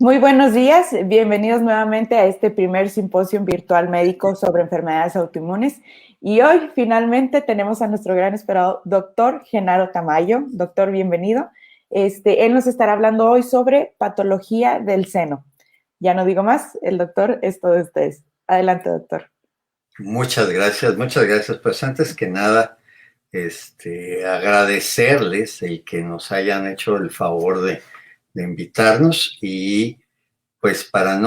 Muy buenos días, bienvenidos nuevamente a este primer simposio virtual médico sobre enfermedades autoinmunes. Y hoy finalmente tenemos a nuestro gran esperado doctor Genaro Tamayo. Doctor, bienvenido. Él nos estará hablando hoy sobre patología del seno. Ya no digo más, el doctor es todo de ustedes. Adelante, doctor. Muchas gracias, muchas gracias. Pues antes que nada, agradecerles el que nos hayan hecho el favor de invitarnos y pues para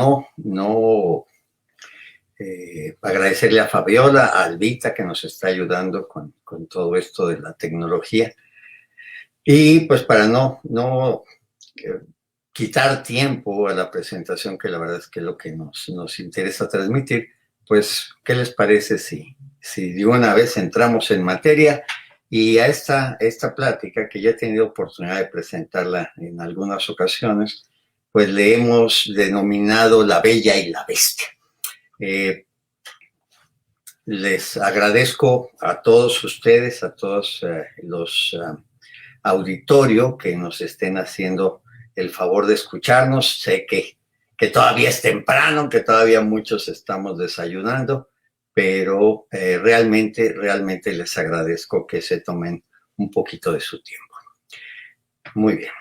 agradecerle a Fabiola, a Albita que nos está ayudando con todo esto de la tecnología y pues para no quitar tiempo a la presentación, que la verdad es que es lo que nos interesa transmitir, pues, ¿qué les parece si de una vez entramos en materia? Y a esta plática, que ya he tenido oportunidad de presentarla en algunas ocasiones, pues le hemos denominado La Bella y la Bestia. Les agradezco a todos ustedes, a todos los auditorio que nos estén haciendo el favor de escucharnos. Sé que todavía es temprano, que todavía muchos estamos desayunando, pero realmente les agradezco que se tomen un poquito de su tiempo. Muy bien.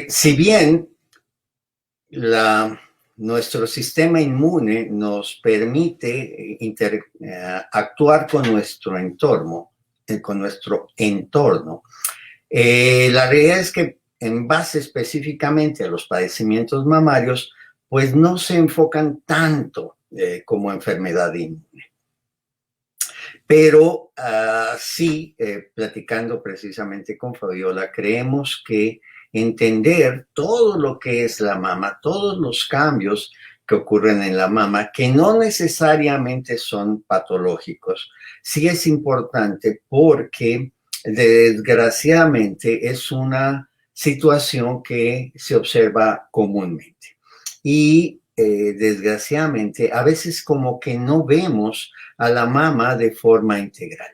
Si bien nuestro sistema inmune nos permite actuar con nuestro entorno, la realidad es que en base específicamente a los padecimientos mamarios, pues no se enfocan tanto como enfermedad inmune. Pero sí, platicando precisamente con Fabiola, creemos que entender todo lo que es la mama, todos los cambios que ocurren en la mama, que no necesariamente son patológicos, sí es importante porque desgraciadamente es una situación que se observa comúnmente. Y desgraciadamente a veces como que no vemos a la mama de forma integral.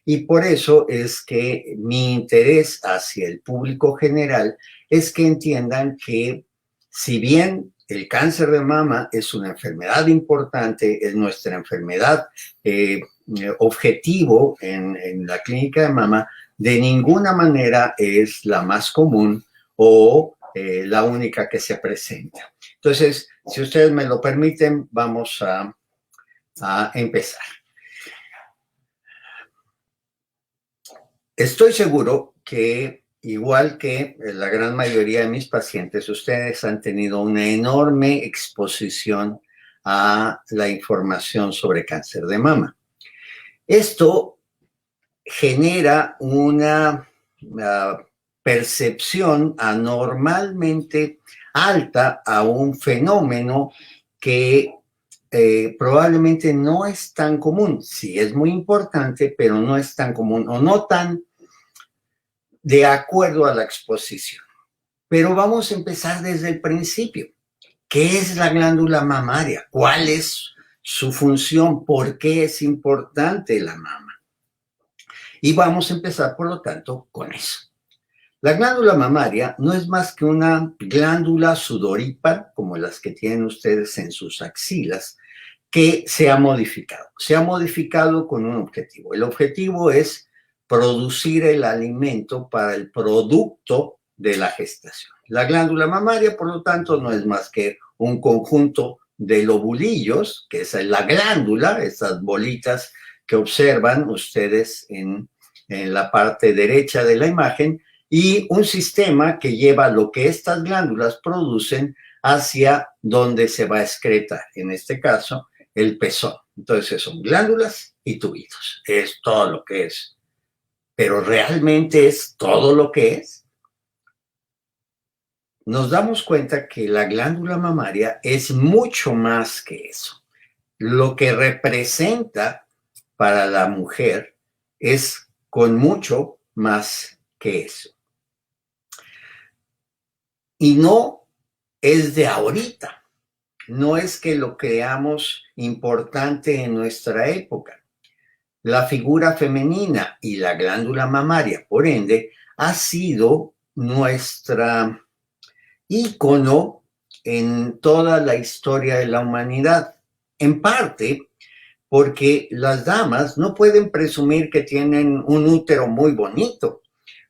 Y por eso es que mi interés hacia el público general es que entiendan que si bien el cáncer de mama es una enfermedad importante, es nuestra enfermedad objetivo en la clínica de mama, de ninguna manera es la más común o la única que se presenta. Entonces, si ustedes me lo permiten, vamos a empezar. Estoy seguro que, igual que la gran mayoría de mis pacientes, ustedes han tenido una enorme exposición a la información sobre cáncer de mama. Esto genera una percepción anormalmente alta a un fenómeno que probablemente no es tan común. Sí es muy importante, pero no es tan común o no tan de acuerdo a la exposición. Pero vamos a empezar desde el principio. ¿Qué es la glándula mamaria? ¿Cuál es su función? ¿Por qué es importante la mama? Y vamos a empezar, por lo tanto, con eso. La glándula mamaria no es más que una glándula sudorípara, como las que tienen ustedes en sus axilas, que se ha modificado. Se ha modificado con un objetivo. El objetivo es producir el alimento para el producto de la gestación. La glándula mamaria, por lo tanto, no es más que un conjunto de lobulillos, que es la glándula, esas bolitas que observan ustedes en la parte derecha de la imagen, y un sistema que lleva lo que estas glándulas producen hacia donde se va a excretar, en este caso, el pezón. Entonces son glándulas y tubitos. Es todo lo que es. Pero ¿realmente es todo lo que es? Nos damos cuenta que la glándula mamaria es mucho más que eso. Lo que representa para la mujer es con mucho más que eso. Y no es de ahorita. No es que lo creamos importante en nuestra época. La figura femenina y la glándula mamaria, por ende, ha sido nuestra ícono en toda la historia de la humanidad. En parte porque las damas no pueden presumir que tienen un útero muy bonito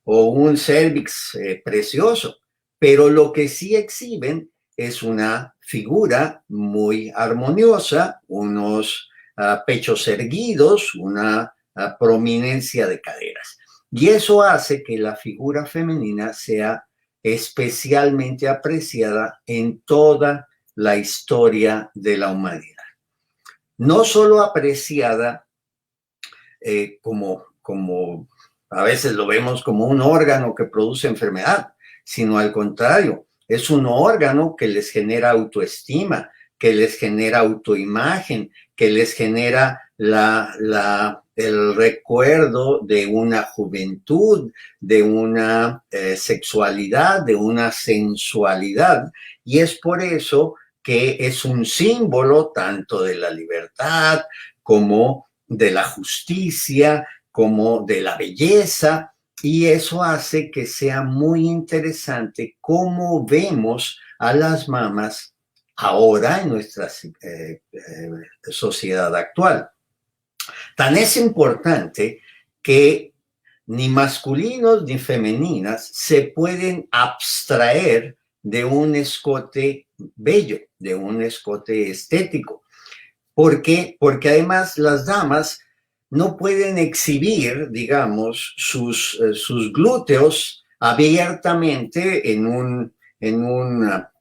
o un cervix precioso, pero lo que sí exhiben es una figura muy armoniosa, unos pechos erguidos, una prominencia de caderas. Y eso hace que la figura femenina sea especialmente apreciada en toda la historia de la humanidad. No solo apreciada como a veces lo vemos como un órgano que produce enfermedad, sino al contrario, es un órgano que les genera autoestima, que les genera autoimagen, que les genera el recuerdo de una juventud, de una sexualidad, de una sensualidad, y es por eso que es un símbolo tanto de la libertad como de la justicia, como de la belleza, y eso hace que sea muy interesante cómo vemos a las mamas ahora en nuestra sociedad actual. Tan es importante que ni masculinos ni femeninas se pueden abstraer de un escote bello, de un escote estético. ¿Por qué? Porque además las damas no pueden exhibir, digamos, sus glúteos abiertamente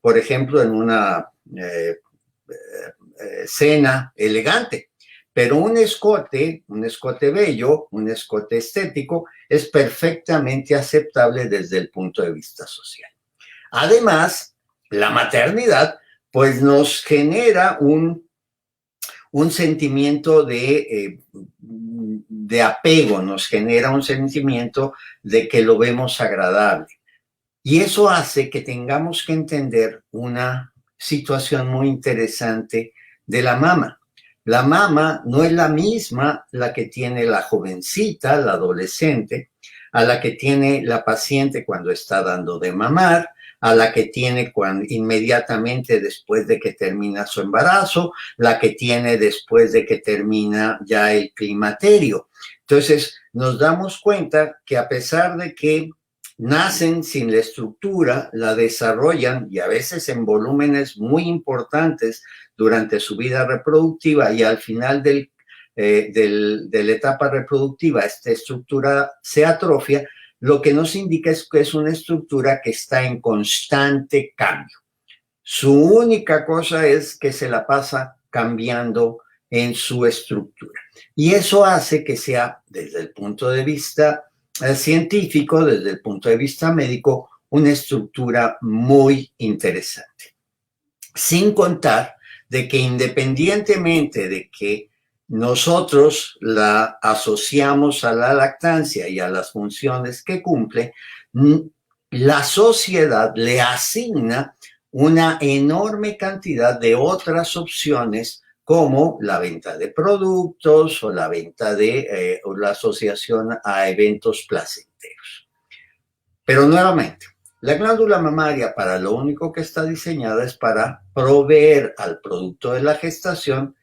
por ejemplo, en una cena elegante. Pero un escote bello, un escote estético, es perfectamente aceptable desde el punto de vista social. Además, la maternidad, pues nos genera un sentimiento de apego, nos genera un sentimiento de que lo vemos agradable. Y eso hace que tengamos que entender una situación muy interesante de la mama. La mama no es la misma la que tiene la jovencita, la adolescente, a la que tiene la paciente cuando está dando de mamar, a la que tiene inmediatamente después de que termina su embarazo, la que tiene después de que termina ya el climaterio. Entonces, nos damos cuenta que a pesar de que nacen sin la estructura, la desarrollan y a veces en volúmenes muy importantes durante su vida reproductiva y al final de la etapa reproductiva esta estructura se atrofia, lo que nos indica es que es una estructura que está en constante cambio. Su única cosa es que se la pasa cambiando en su estructura. Y eso hace que sea, desde el punto de vista científico, desde el punto de vista médico, una estructura muy interesante. Sin contar de que independientemente de que nosotros la asociamos a la lactancia y a las funciones que cumple, la sociedad le asigna una enorme cantidad de otras opciones como la venta de productos o la venta o la asociación a eventos placenteros. Pero nuevamente, la glándula mamaria para lo único que está diseñada es para proveer al producto de la gestación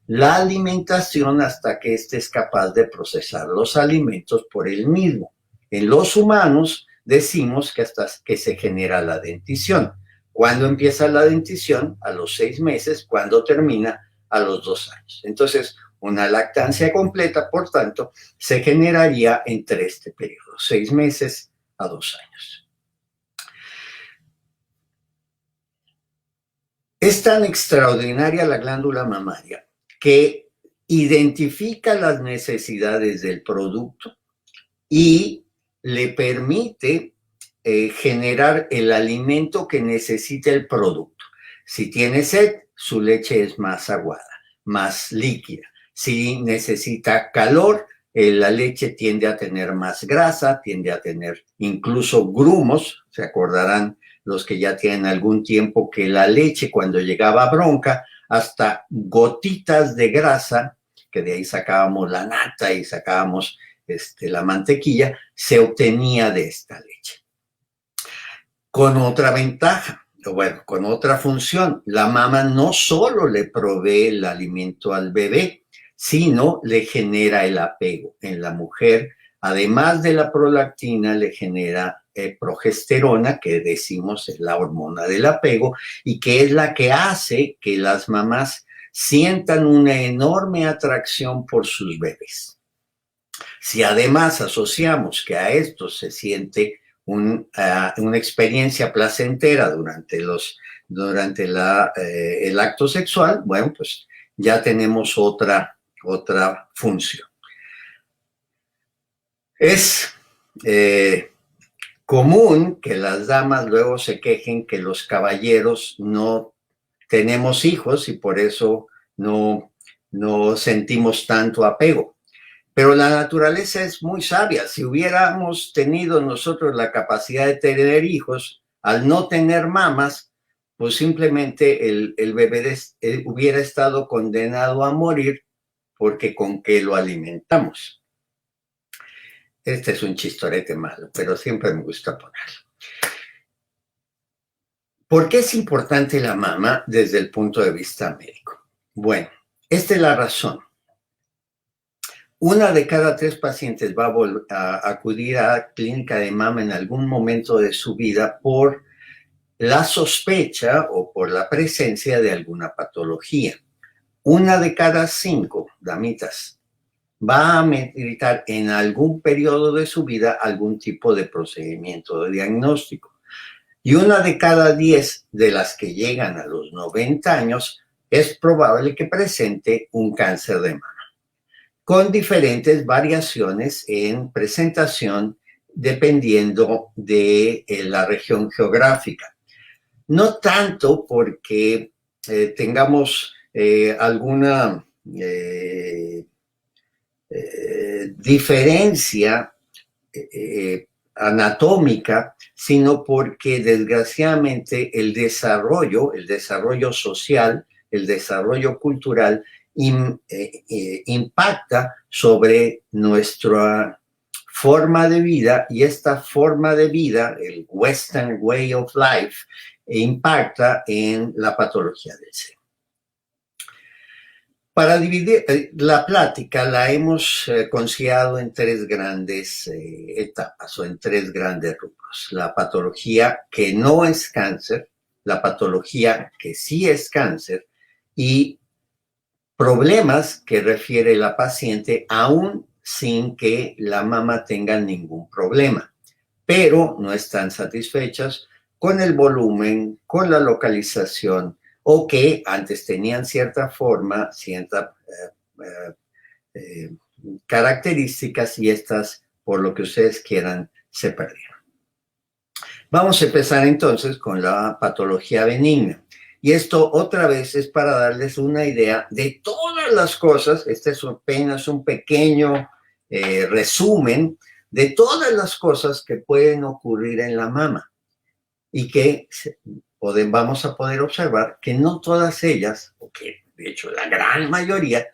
la alimentación hasta que éste es capaz de procesar los alimentos por él mismo. En los humanos decimos que hasta que se genera la dentición. ¿Cuándo empieza la dentición? A los 6 meses. ¿Cuándo termina? A los 2 años. Entonces, una lactancia completa, por tanto, se generaría entre este periodo, 6 meses a 2 años. Es tan extraordinaria la glándula mamaria que identifica las necesidades del producto y le permite generar el alimento que necesita el producto. Si tiene sed, su leche es más aguada, más líquida. Si necesita calor, la leche tiende a tener más grasa, tiende a tener incluso grumos. Se acordarán los que ya tienen algún tiempo que la leche cuando llegaba bronca, hasta gotitas de grasa, que de ahí sacábamos la nata y sacábamos la mantequilla, se obtenía de esta leche. Con otra ventaja, bueno, con otra función. La mama no solo le provee el alimento al bebé, sino le genera el apego. En la mujer, además de la prolactina, le genera progesterona, que decimos es la hormona del apego, y que es la que hace que las mamás sientan una enorme atracción por sus bebés. Si además asociamos que a esto se siente una experiencia placentera durante el acto sexual, bueno, pues ya tenemos otra función. Es común que las damas luego se quejen que los caballeros no tenemos hijos y por eso no sentimos tanto apego. Pero la naturaleza es muy sabia. Si hubiéramos tenido nosotros la capacidad de tener hijos, al no tener mamas, pues simplemente el bebé hubiera estado condenado a morir porque con qué lo alimentamos. Este es un chistorete malo, pero siempre me gusta ponerlo. ¿Por qué es importante la mama desde el punto de vista médico? Bueno, esta es la razón. 1 de cada 3 pacientes va a acudir a la clínica de mama en algún momento de su vida por la sospecha o por la presencia de alguna patología. 1 de cada 5 damitas va a meditar en algún periodo de su vida algún tipo de procedimiento de diagnóstico. Y 1 de cada 10 de las que llegan a los 90 años es probable que presente un cáncer de mama, con diferentes variaciones en presentación dependiendo de la región geográfica. No tanto porque tengamos alguna diferencia anatómica, sino porque desgraciadamente el desarrollo social, el desarrollo cultural impacta sobre nuestra forma de vida, y esta forma de vida, el Western Way of Life, impacta en la patología del seno. Para dividir la plática, la hemos considerado en 3 grandes etapas o en 3 grandes rubros. La patología que no es cáncer, la patología que sí es cáncer y problemas que refiere la paciente aún sin que la mama tenga ningún problema, pero no están satisfechas con el volumen, con la localización, o que antes tenían cierta forma, ciertas características, y estas, por lo que ustedes quieran, se perdieron. Vamos a empezar entonces con la patología benigna. Y esto otra vez es para darles una idea de todas las cosas. Este es apenas un pequeño resumen de todas las cosas que pueden ocurrir en la mama y que vamos a poder observar que no todas ellas, o que de hecho la gran mayoría,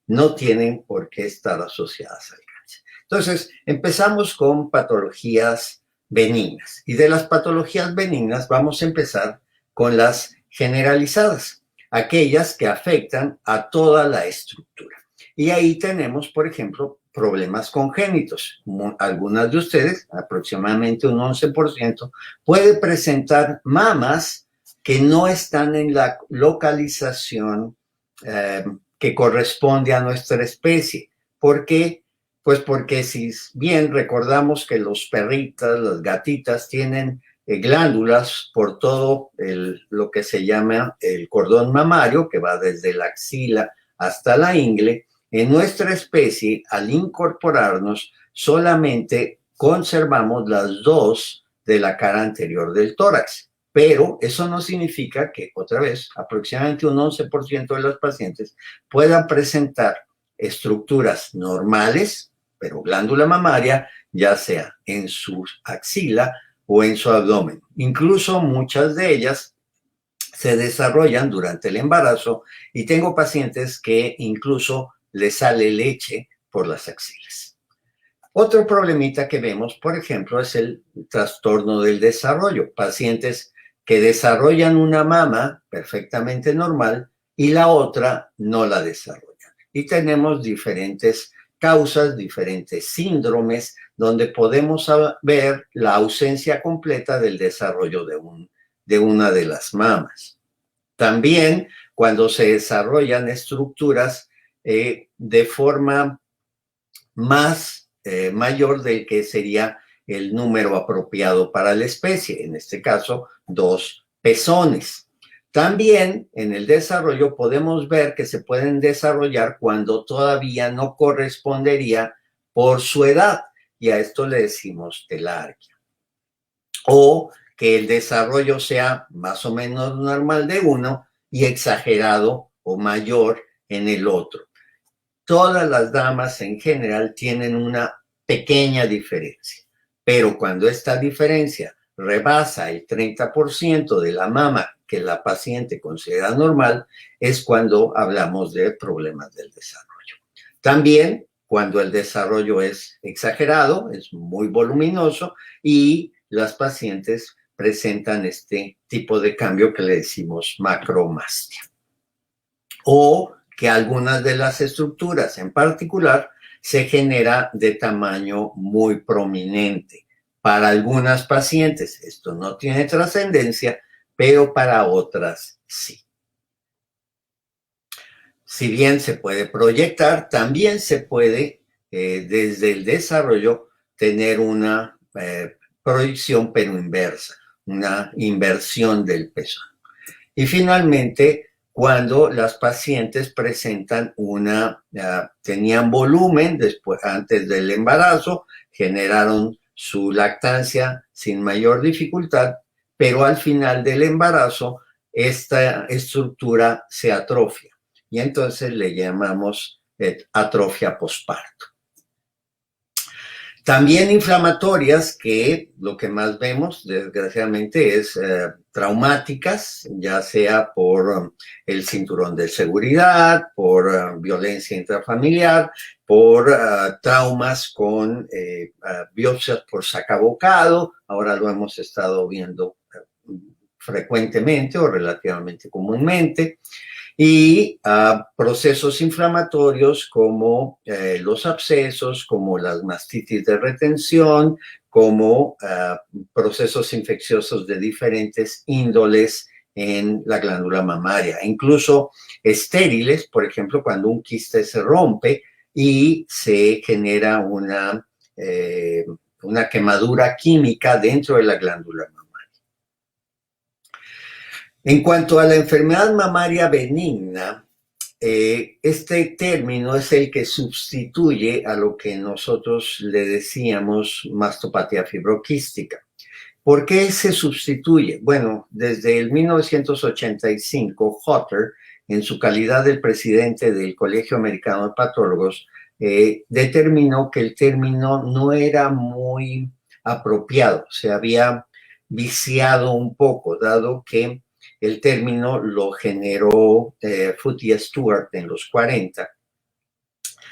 no tienen por qué estar asociadas al cáncer. Entonces, empezamos con patologías benignas. Y de las patologías benignas vamos a empezar con las generalizadas, aquellas que afectan a toda la estructura. Y ahí tenemos, por ejemplo, problemas congénitos. Algunas de ustedes, aproximadamente un 11%, puede presentar mamas que no están en la localización que corresponde a nuestra especie. ¿Por qué? Pues porque si bien recordamos que los perritas, las gatitas tienen glándulas por todo lo que se llama el cordón mamario, que va desde la axila hasta la ingle, en nuestra especie, al incorporarnos, solamente conservamos las 2 de la cara anterior del tórax. Pero eso no significa que, otra vez, aproximadamente un 11% de los pacientes puedan presentar estructuras normales, pero glándula mamaria, ya sea en su axila o en su abdomen. Incluso muchas de ellas se desarrollan durante el embarazo, y tengo pacientes que incluso les sale leche por las axilas. Otro problemita que vemos, por ejemplo, es el trastorno del desarrollo. Pacientes que desarrollan una mama perfectamente normal y la otra no la desarrollan. Y tenemos diferentes causas, diferentes síndromes, donde podemos ver la ausencia completa del desarrollo de una de las mamas. También cuando se desarrollan estructuras de forma más mayor del que sería el número apropiado para la especie, en este caso 2 pezones. También en el desarrollo podemos ver que se pueden desarrollar cuando todavía no correspondería por su edad, y a esto le decimos telarquía. O que el desarrollo sea más o menos normal de uno y exagerado o mayor en el otro. Todas las damas en general tienen una pequeña diferencia, pero cuando esta diferencia rebasa el 30% de la mama que la paciente considera normal, es cuando hablamos de problemas del desarrollo. También cuando el desarrollo es exagerado, es muy voluminoso y las pacientes presentan este tipo de cambio que le decimos macromastia. O que algunas de las estructuras en particular se genera de tamaño muy prominente. Para algunas pacientes esto no tiene trascendencia, pero para otras sí. Si bien se puede proyectar, también se puede desde el desarrollo tener una proyección pero inversa, una inversión del pezón. Y finalmente, cuando las pacientes presentan tenían volumen antes del embarazo, generaron su lactancia sin mayor dificultad, pero al final del embarazo esta estructura se atrofia y entonces le llamamos atrofia posparto. También inflamatorias, que lo que más vemos, desgraciadamente, es traumáticas, ya sea por el cinturón de seguridad, por violencia intrafamiliar, por traumas con biopsias por sacabocado. Ahora lo hemos estado viendo frecuentemente o relativamente comúnmente. Y procesos inflamatorios como los abscesos, como las mastitis de retención, como procesos infecciosos de diferentes índoles en la glándula mamaria, incluso estériles, por ejemplo, cuando un quiste se rompe y se genera una quemadura química dentro de la glándula mamaria. En cuanto a la enfermedad mamaria benigna, este término es el que sustituye a lo que nosotros le decíamos mastopatía fibroquística. ¿Por qué se sustituye? Bueno, desde el 1985, Hutter, en su calidad de presidente del Colegio Americano de Patólogos, determinó que el término no era muy apropiado, se había viciado un poco, dado que el término lo generó Foote y Stewart en los 40,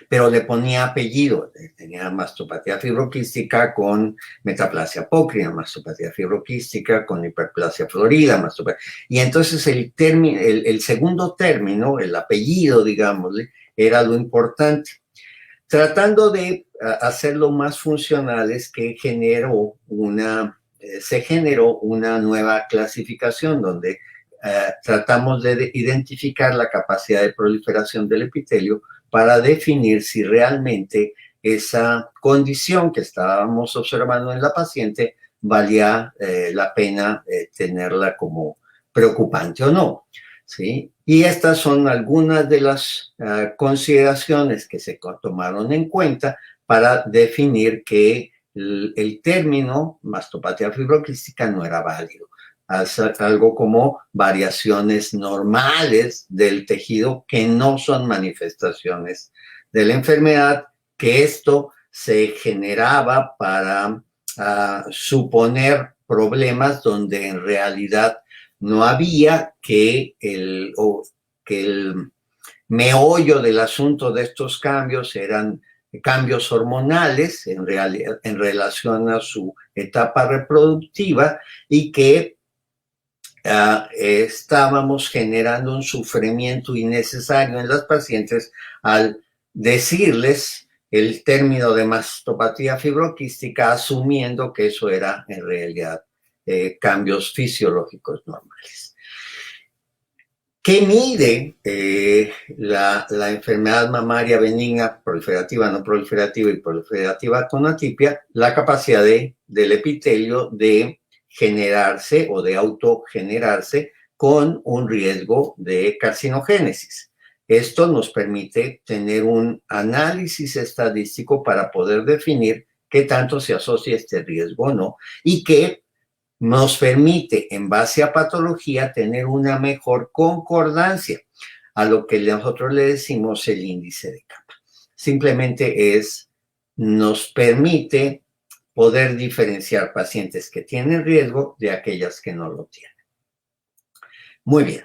pero le ponía apellido. Tenía mastopatía fibroquística con metaplasia apócrina, mastopatía fibroquística con hiperplasia florida, y entonces el segundo término, el apellido, digámosle, era lo importante. Tratando de hacerlo más funcional es que se generó una nueva clasificación donde tratamos de identificar la capacidad de proliferación del epitelio para definir si realmente esa condición que estábamos observando en la paciente valía la pena tenerla como preocupante o no, ¿sí? Y estas son algunas de las consideraciones que se tomaron en cuenta para definir que el término mastopatía fibroquística no era válido. Algo como variaciones normales del tejido que no son manifestaciones de la enfermedad, que esto se generaba para suponer problemas donde en realidad no había, que el meollo del asunto de estos cambios eran cambios hormonales en relación a su etapa reproductiva y que estábamos generando un sufrimiento innecesario en las pacientes al decirles el término de mastopatía fibroquística, asumiendo que eso era en realidad cambios fisiológicos normales. ¿Qué mide la enfermedad mamaria benigna, proliferativa, no proliferativa y proliferativa con atipia? La capacidad del epitelio de generarse o de autogenerarse con un riesgo de carcinogénesis. Esto nos permite tener un análisis estadístico para poder definir qué tanto se asocia este riesgo o no, y que nos permite, en base a patología, tener una mejor concordancia a lo que nosotros le decimos el índice de Kappa. Simplemente nos permite poder diferenciar pacientes que tienen riesgo de aquellas que no lo tienen. Muy bien,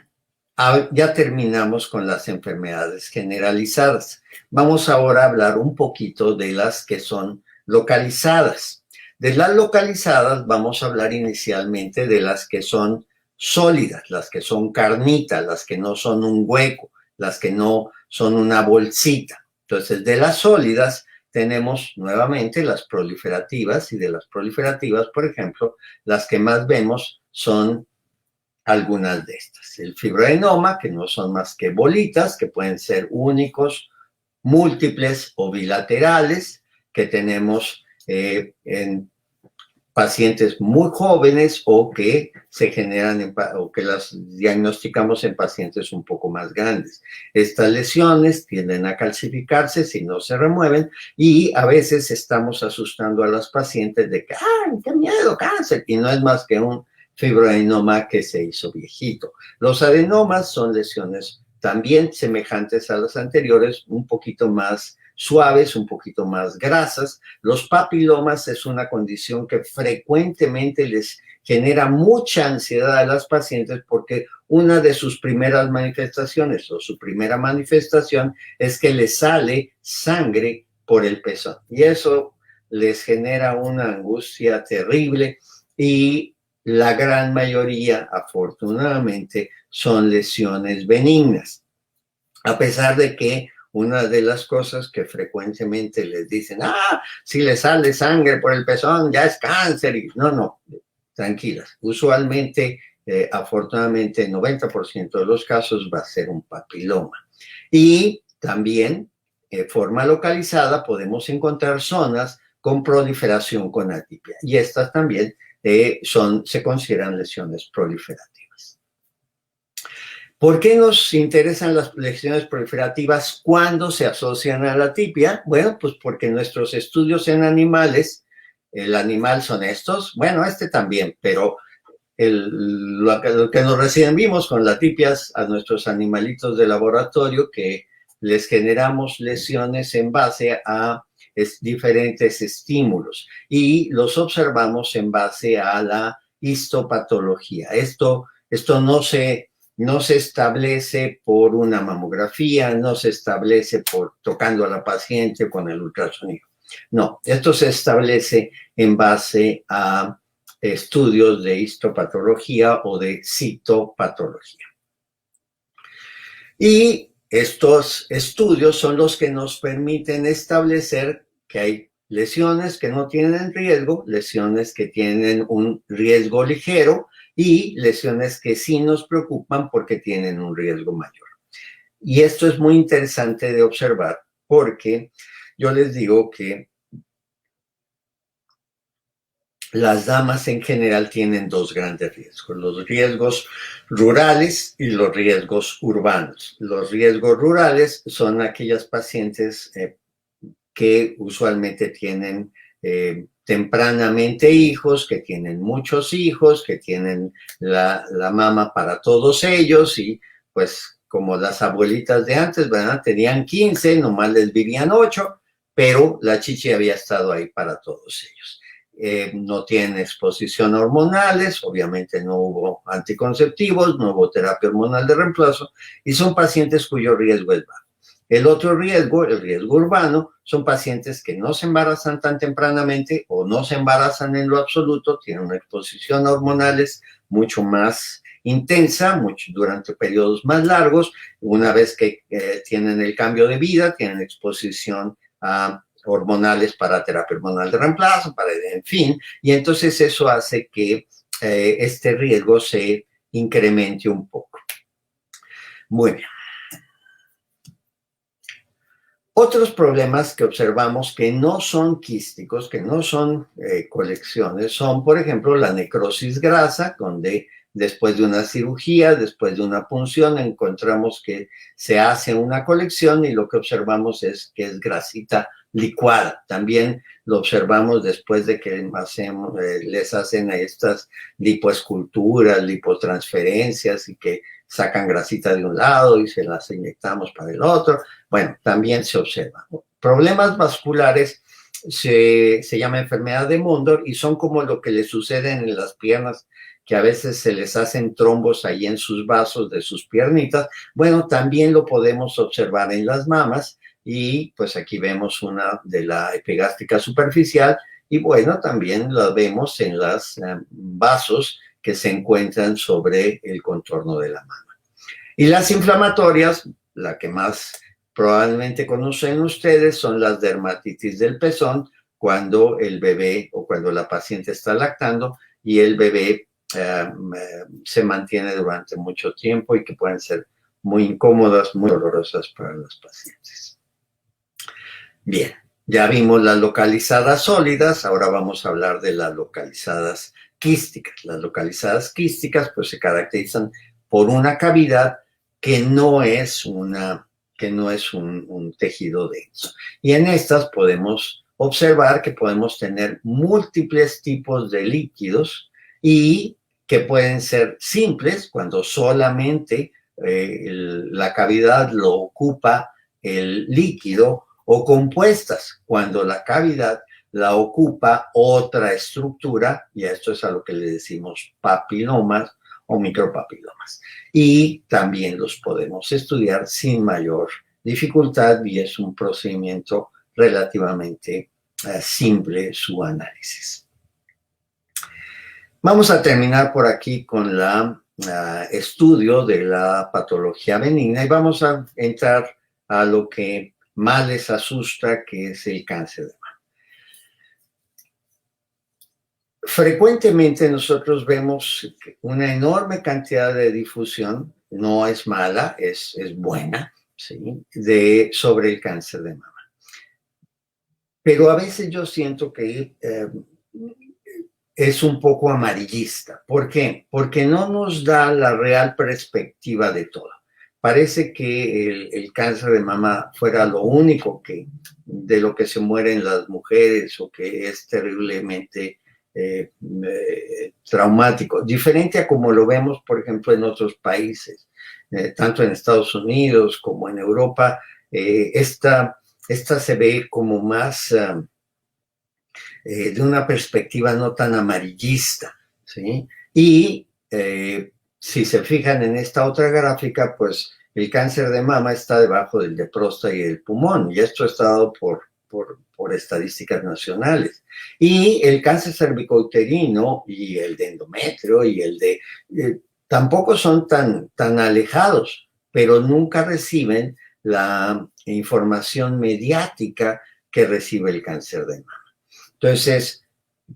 ya terminamos con las enfermedades generalizadas. Vamos ahora a hablar un poquito de las que son localizadas. De las localizadas vamos a hablar inicialmente de las que son sólidas, las que son carnitas, las que no son un hueco, las que no son una bolsita. Entonces, de las sólidas tenemos nuevamente las proliferativas, y de las proliferativas, por ejemplo, las que más vemos son algunas de estas. El fibroadenoma, que no son más que bolitas, que pueden ser únicos, múltiples o bilaterales, que tenemos en pacientes muy jóvenes o que se generan o que las diagnosticamos en pacientes un poco más grandes. Estas lesiones tienden a calcificarse si no se remueven, y a veces estamos asustando a las pacientes de que ¡ay, qué miedo, cáncer! Y no es más que un fibroadenoma que se hizo viejito. Los adenomas son lesiones también semejantes a las anteriores, un poquito más suaves, un poquito más grasas. Los papilomas es una condición que frecuentemente les genera mucha ansiedad a las pacientes, porque una de sus primeras manifestaciones o su primera manifestación es que les sale sangre por el pezón, y eso les genera una angustia terrible, y la gran mayoría, afortunadamente, son lesiones benignas, a pesar de que una de las cosas que frecuentemente les dicen, si le sale sangre por el pezón, ya es cáncer. Y no, tranquilas. Usualmente, afortunadamente, el 90% de los casos va a ser un papiloma. Y también, forma localizada, podemos encontrar zonas con proliferación con atipia. Y estas también se consideran lesiones proliferativas. ¿Por qué nos interesan las lesiones proliferativas cuando se asocian a la atipia? Bueno, pues porque nuestros estudios en animales, el animal son estos, bueno, este también, pero lo que nos recién vimos con las atipias a nuestros animalitos de laboratorio, que les generamos lesiones en base a diferentes estímulos, y los observamos en base a la histopatología. Esto no se establece por una mamografía, no se establece por tocando a la paciente con el ultrasonido. No, esto se establece en base a estudios de histopatología o de citopatología. Y estos estudios son los que nos permiten establecer que hay lesiones que no tienen riesgo, lesiones que tienen un riesgo ligero, y lesiones que sí nos preocupan porque tienen un riesgo mayor. Y esto es muy interesante de observar, porque yo les digo que las damas en general tienen dos grandes riesgos: los riesgos rurales y los riesgos urbanos. Los riesgos rurales son aquellas pacientes que usualmente tienen tempranamente hijos, que tienen muchos hijos, que tienen la mama para todos ellos, y pues como las abuelitas de antes, ¿verdad? Tenían 15, nomás les vivían 8, pero la chichi había estado ahí para todos ellos. No tienen exposición a hormonales, obviamente no hubo anticonceptivos, no hubo terapia hormonal de reemplazo, y son pacientes cuyo riesgo es bajo. El otro riesgo, el riesgo urbano, son pacientes que no se embarazan tan tempranamente o no se embarazan en lo absoluto, tienen una exposición a hormonales mucho más intensa durante periodos más largos. Una vez que tienen el cambio de vida, tienen exposición a hormonales para terapia hormonal de reemplazo, en fin, y entonces eso hace que este riesgo se incremente un poco. Muy bien. Otros problemas que observamos que no son quísticos, que no son colecciones, son, por ejemplo, la necrosis grasa, donde después de una cirugía, después de una punción, encontramos que se hace una colección y lo que observamos es que es grasita licuada. También lo observamos después de que les hacen estas lipoesculturas, lipotransferencias y que sacan grasita de un lado y se las inyectamos para el otro. Bueno, también se observa. Problemas vasculares se llama enfermedad de Mondor y son como lo que le sucede en las piernas, que a veces se les hacen trombos ahí en sus vasos de sus piernitas. Bueno, también lo podemos observar en las mamas y pues aquí vemos una de la epigástrica superficial y bueno, también la vemos en los vasos que se encuentran sobre el contorno de la mama. Y las inflamatorias, la que más probablemente conocen ustedes, son las dermatitis del pezón, cuando el bebé o cuando la paciente está lactando y el bebé se mantiene durante mucho tiempo y que pueden ser muy incómodas, muy dolorosas para los pacientes. Bien, ya vimos las localizadas sólidas, ahora vamos a hablar de las localizadas quísticas. Las localizadas quísticas pues se caracterizan por una cavidad que no es un tejido denso. Y en estas podemos observar que podemos tener múltiples tipos de líquidos y que pueden ser simples cuando solamente la cavidad lo ocupa el líquido, o compuestas cuando la cavidad la ocupa otra estructura, y a esto es a lo que le decimos papilomas o micropapilomas. Y también los podemos estudiar sin mayor dificultad y es un procedimiento relativamente simple su análisis. Vamos a terminar por aquí con la estudio de la patología benigna y vamos a entrar a lo que más les asusta, que es el cáncer de mama. Frecuentemente nosotros vemos una enorme cantidad de difusión, no es mala, es buena, ¿sí? Sobre el cáncer de mama. Pero a veces yo siento que es un poco amarillista. ¿Por qué? Porque no nos da la real perspectiva de todo. Parece que el cáncer de mama fuera lo único de lo que se mueren las mujeres o que es terriblemente traumático. Diferente a como lo vemos, por ejemplo, en otros países, tanto en Estados Unidos como en Europa. Esta se ve como más de una perspectiva no tan amarillista, ¿sí? Y si se fijan en esta otra gráfica, pues el cáncer de mama está debajo del de próstata y del pulmón, y esto está dado por estadísticas nacionales. Y el cáncer cervicouterino y el de endometrio y el de... tampoco son tan alejados, pero nunca reciben la información mediática que recibe el cáncer de mama. Entonces,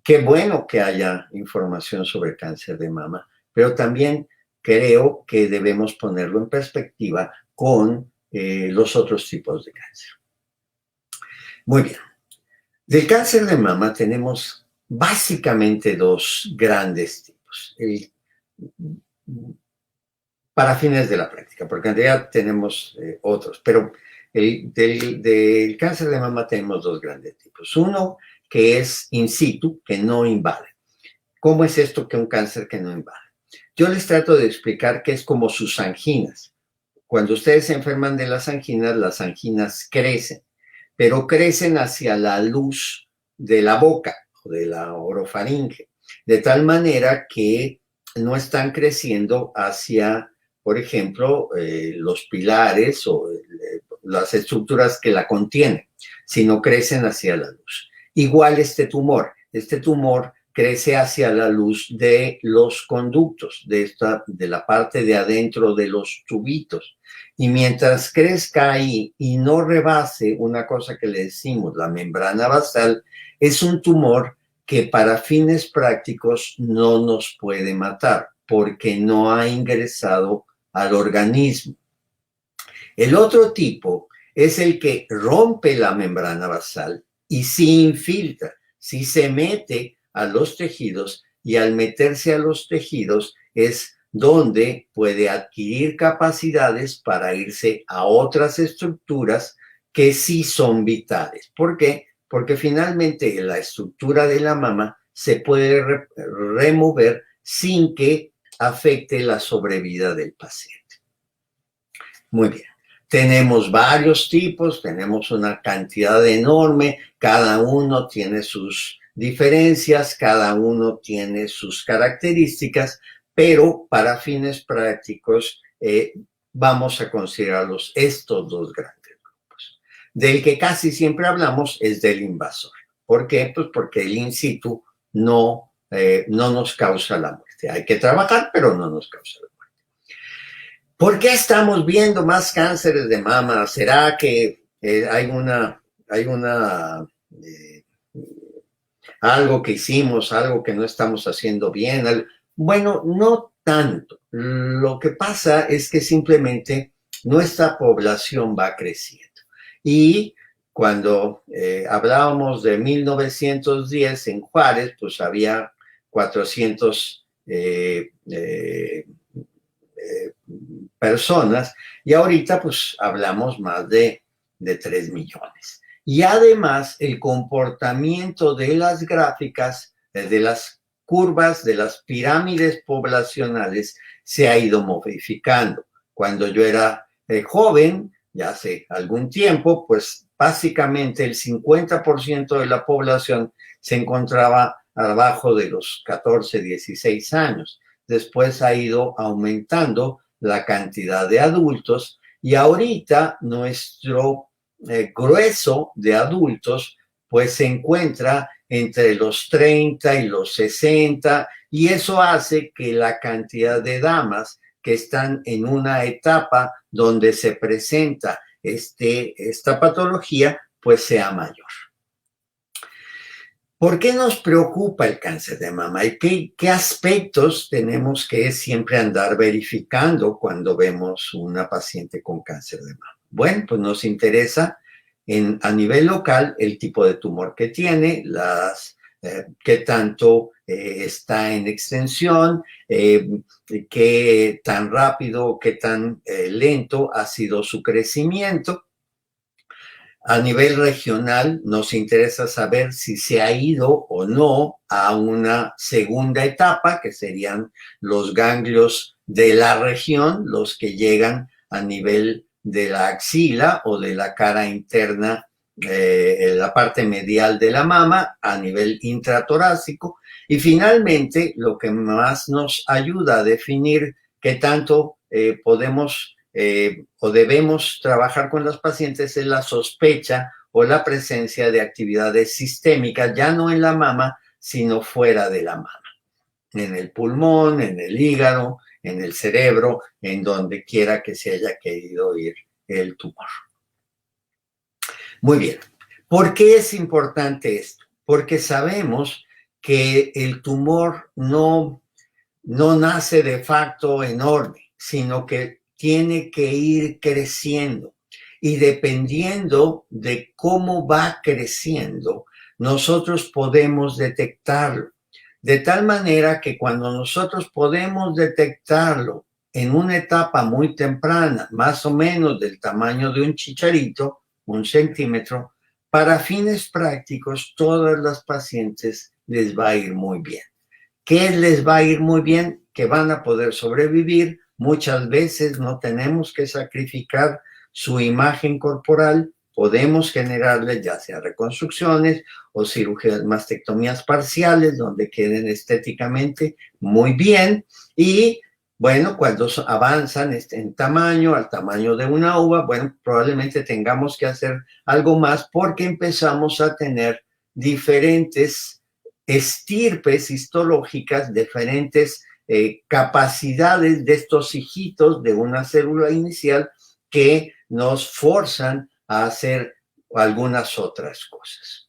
qué bueno que haya información sobre el cáncer de mama, pero también creo que debemos ponerlo en perspectiva con los otros tipos de cáncer. Muy bien. Del cáncer de mama tenemos básicamente dos grandes tipos. Para fines de la práctica, porque en realidad tenemos otros, pero del cáncer de mama tenemos dos grandes tipos. Uno que es in situ, que no invade. ¿Cómo es esto que un cáncer que no invade? Yo les trato de explicar que es como sus anginas. Cuando ustedes se enferman de las anginas crecen, pero crecen hacia la luz de la boca o de la orofaringe, de tal manera que no están creciendo hacia, por ejemplo, los pilares o las estructuras que la contienen, sino crecen hacia la luz. Igual este tumor crece hacia la luz de los conductos, de la parte de adentro de los tubitos. Y mientras crezca ahí y no rebase una cosa que le decimos la membrana basal, es un tumor que para fines prácticos no nos puede matar porque no ha ingresado al organismo. El otro tipo es el que rompe la membrana basal y sí infiltra, sí se mete a los tejidos, y al meterse a los tejidos es donde puede adquirir capacidades para irse a otras estructuras que sí son vitales. ¿Por qué? Porque finalmente la estructura de la mama se puede remover sin que afecte la sobrevida del paciente. Muy bien. Tenemos varios tipos, tenemos una cantidad enorme, cada uno tiene sus diferencias, cada uno tiene sus características, pero para fines prácticos vamos a considerarlos estos dos grandes grupos. Del que casi siempre hablamos es del invasor. ¿Por qué? Pues porque el in situ no nos causa la muerte. Hay que trabajar, pero no nos causa la muerte. ¿Por qué estamos viendo más cánceres de mama? ¿Será que hay algo que hicimos, algo que no estamos haciendo bien? Bueno, no tanto. Lo que pasa es que simplemente nuestra población va creciendo. Y cuando hablábamos de 1910 en Juárez, pues había 400 personas, y ahorita pues hablamos más de 3 millones. Y además el comportamiento de las gráficas, de las curvas, de las pirámides poblacionales se ha ido modificando. Cuando yo era joven, ya hace algún tiempo, pues básicamente el 50% de la población se encontraba abajo de los 14, 16 años. Después ha ido aumentando la cantidad de adultos y ahorita nuestro grueso de adultos pues se encuentra entre los 30 y los 60, y eso hace que la cantidad de damas que están en una etapa donde se presenta esta patología pues sea mayor. ¿Por qué nos preocupa el cáncer de mama? ¿Y qué aspectos tenemos que siempre andar verificando cuando vemos una paciente con cáncer de mama? Bueno, pues nos interesa a nivel local el tipo de tumor que tiene, qué tanto está en extensión, qué tan rápido o qué tan lento ha sido su crecimiento. A nivel regional nos interesa saber si se ha ido o no a una segunda etapa, que serían los ganglios de la región, los que llegan a nivel de la axila o de la cara interna, la parte medial de la mama, a nivel intratorácico. Y finalmente, lo que más nos ayuda a definir qué tanto podemos o debemos trabajar con los pacientes es la sospecha o la presencia de actividades sistémicas, ya no en la mama, sino fuera de la mama, en el pulmón, en el hígado, en el cerebro, en donde quiera que se haya querido ir el tumor. Muy bien. ¿Por qué es importante esto? Porque sabemos que el tumor no nace de facto enorme, sino que tiene que ir creciendo, y dependiendo de cómo va creciendo, nosotros podemos detectarlo. De tal manera que cuando nosotros podemos detectarlo en una etapa muy temprana, más o menos del tamaño de un chicharito, 1 centímetro, para fines prácticos, todas las pacientes les va a ir muy bien. ¿Qué les va a ir muy bien? Que van a poder sobrevivir. Muchas veces no tenemos que sacrificar su imagen corporal, podemos generarles ya sea reconstrucciones o cirugías, mastectomías parciales, donde queden estéticamente muy bien. Y bueno, cuando avanzan en tamaño, al tamaño de una uva, bueno, probablemente tengamos que hacer algo más porque empezamos a tener diferentes estirpes histológicas, diferentes capacidades de estos hijitos de una célula inicial que nos forzan a hacer algunas otras cosas.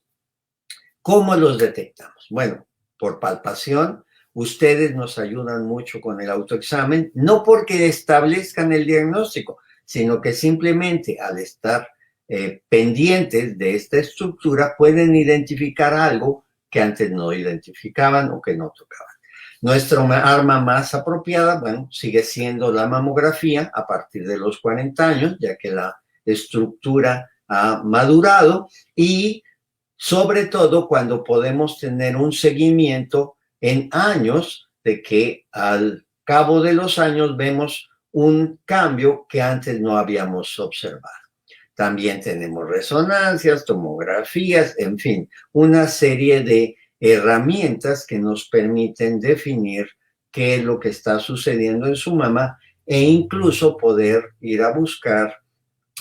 ¿Cómo los detectamos? Bueno, por palpación. Ustedes nos ayudan mucho con el autoexamen, no porque establezcan el diagnóstico, sino que simplemente al estar pendientes de esta estructura pueden identificar algo que antes no identificaban o que no tocaban. Nuestra arma más apropiada, bueno, sigue siendo la mamografía a partir de los 40 años, ya que la estructura ha madurado, y sobre todo cuando podemos tener un seguimiento en años de que al cabo de los años vemos un cambio que antes no habíamos observado. También tenemos resonancias, tomografías, en fin, una serie de herramientas que nos permiten definir qué es lo que está sucediendo en su mama e incluso poder ir a buscar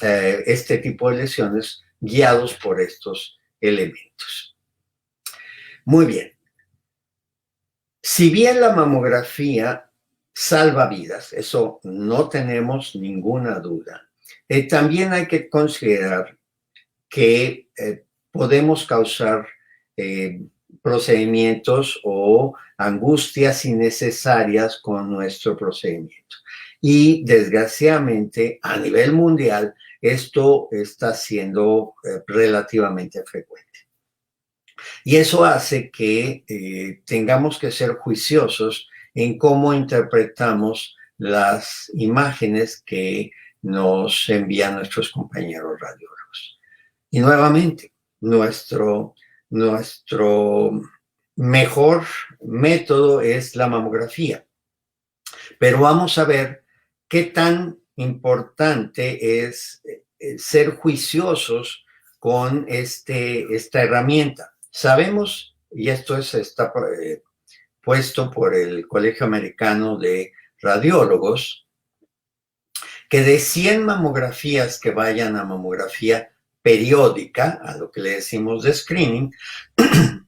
este tipo de lesiones guiados por estos elementos. Muy bien. Si bien la mamografía salva vidas, eso no tenemos ninguna duda, también hay que considerar que podemos causar procedimientos o angustias innecesarias con nuestro procedimiento. Y desgraciadamente a nivel mundial esto está siendo relativamente frecuente. Y eso hace que tengamos que ser juiciosos en cómo interpretamos las imágenes que nos envían nuestros compañeros radiólogos. Y nuevamente, nuestro mejor método es la mamografía. Pero vamos a ver qué tan importante es ser juiciosos con esta herramienta. Sabemos, y esto está puesto por el Colegio Americano de Radiólogos, que de 100 mamografías que vayan a mamografía periódica, a lo que le decimos de screening,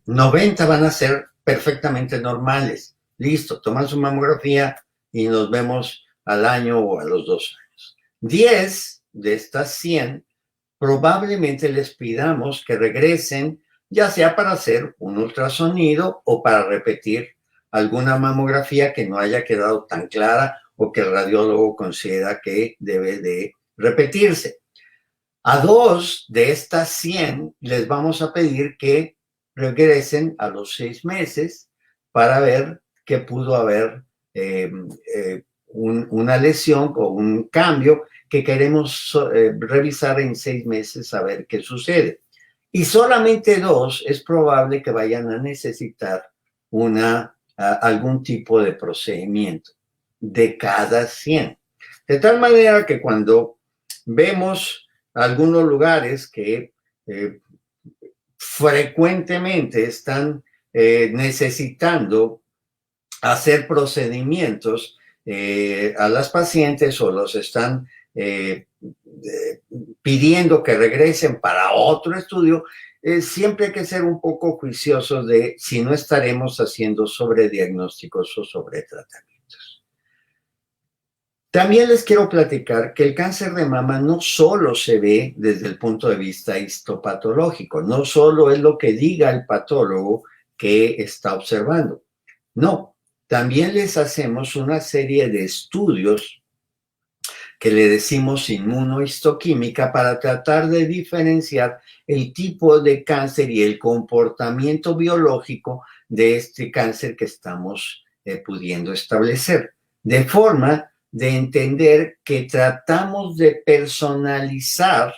90 van a ser perfectamente normales. Listo, toman su mamografía y nos vemos al año o a los 2 años. 10 de estas 100 probablemente les pidamos que regresen, ya sea para hacer un ultrasonido o para repetir alguna mamografía que no haya quedado tan clara o que el radiólogo considera que debe de repetirse. A 2 de estas 100 les vamos a pedir que regresen a los 6 meses para ver qué pudo haber una lesión o un cambio que queremos revisar en 6 meses a ver qué sucede. Y solamente 2 es probable que vayan a necesitar algún tipo de procedimiento de cada 100. De tal manera que cuando vemos algunos lugares que frecuentemente están necesitando hacer procedimientos a las pacientes o los están pidiendo que regresen para otro estudio, siempre hay que ser un poco juiciosos de si no estaremos haciendo sobrediagnósticos o sobretratamientos. También les quiero platicar que el cáncer de mama no solo se ve desde el punto de vista histopatológico, no solo es lo que diga el patólogo que está observando. No, también les hacemos una serie de estudios que le decimos inmunohistoquímica para tratar de diferenciar el tipo de cáncer y el comportamiento biológico de este cáncer que estamos pudiendo establecer. De forma de entender que tratamos de personalizar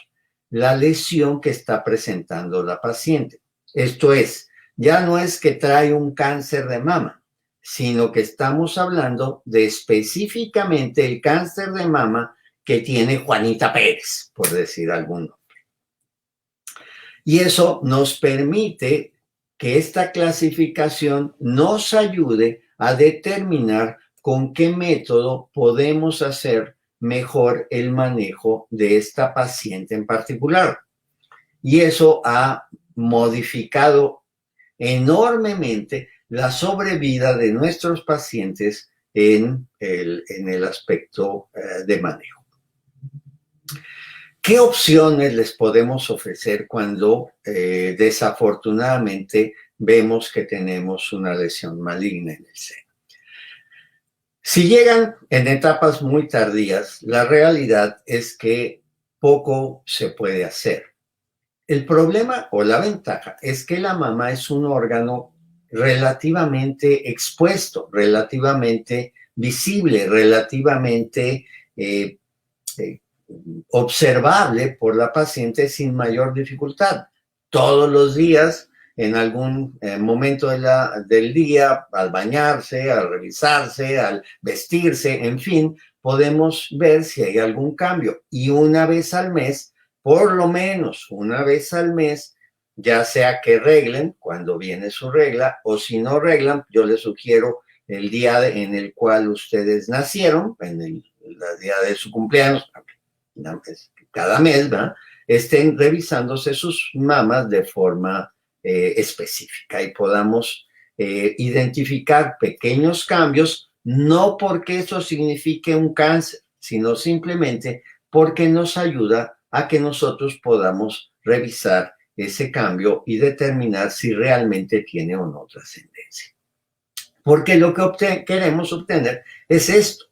la lesión que está presentando la paciente. Esto es, ya no es que trae un cáncer de mama, sino que estamos hablando de específicamente el cáncer de mama que tiene Juanita Pérez, por decir algún nombre. Y eso nos permite que esta clasificación nos ayude a determinar con qué método podemos hacer mejor el manejo de esta paciente en particular. Y eso ha modificado enormemente la sobrevida de nuestros pacientes en el aspecto de manejo. ¿Qué opciones les podemos ofrecer cuando desafortunadamente vemos que tenemos una lesión maligna en el seno? Si llegan en etapas muy tardías, la realidad es que poco se puede hacer. El problema o la ventaja es que la mama es un órgano relativamente expuesto, relativamente visible, relativamente eh, observable por la paciente sin mayor dificultad. Todos los días, en algún momento del día, al bañarse, al revisarse, al vestirse, en fin, podemos ver si hay algún cambio. Y una vez al mes, por lo menos una vez al mes, ya sea que reglen cuando viene su regla, o si no reglan, yo les sugiero el día en el cual ustedes nacieron, en el día de su cumpleaños, cada mes, ¿verdad?, estén revisándose sus mamas de forma específica y podamos identificar pequeños cambios, no porque eso signifique un cáncer, sino simplemente porque nos ayuda a que nosotros podamos revisar ese cambio y determinar si realmente tiene o no trascendencia. Porque lo que queremos obtener es esto: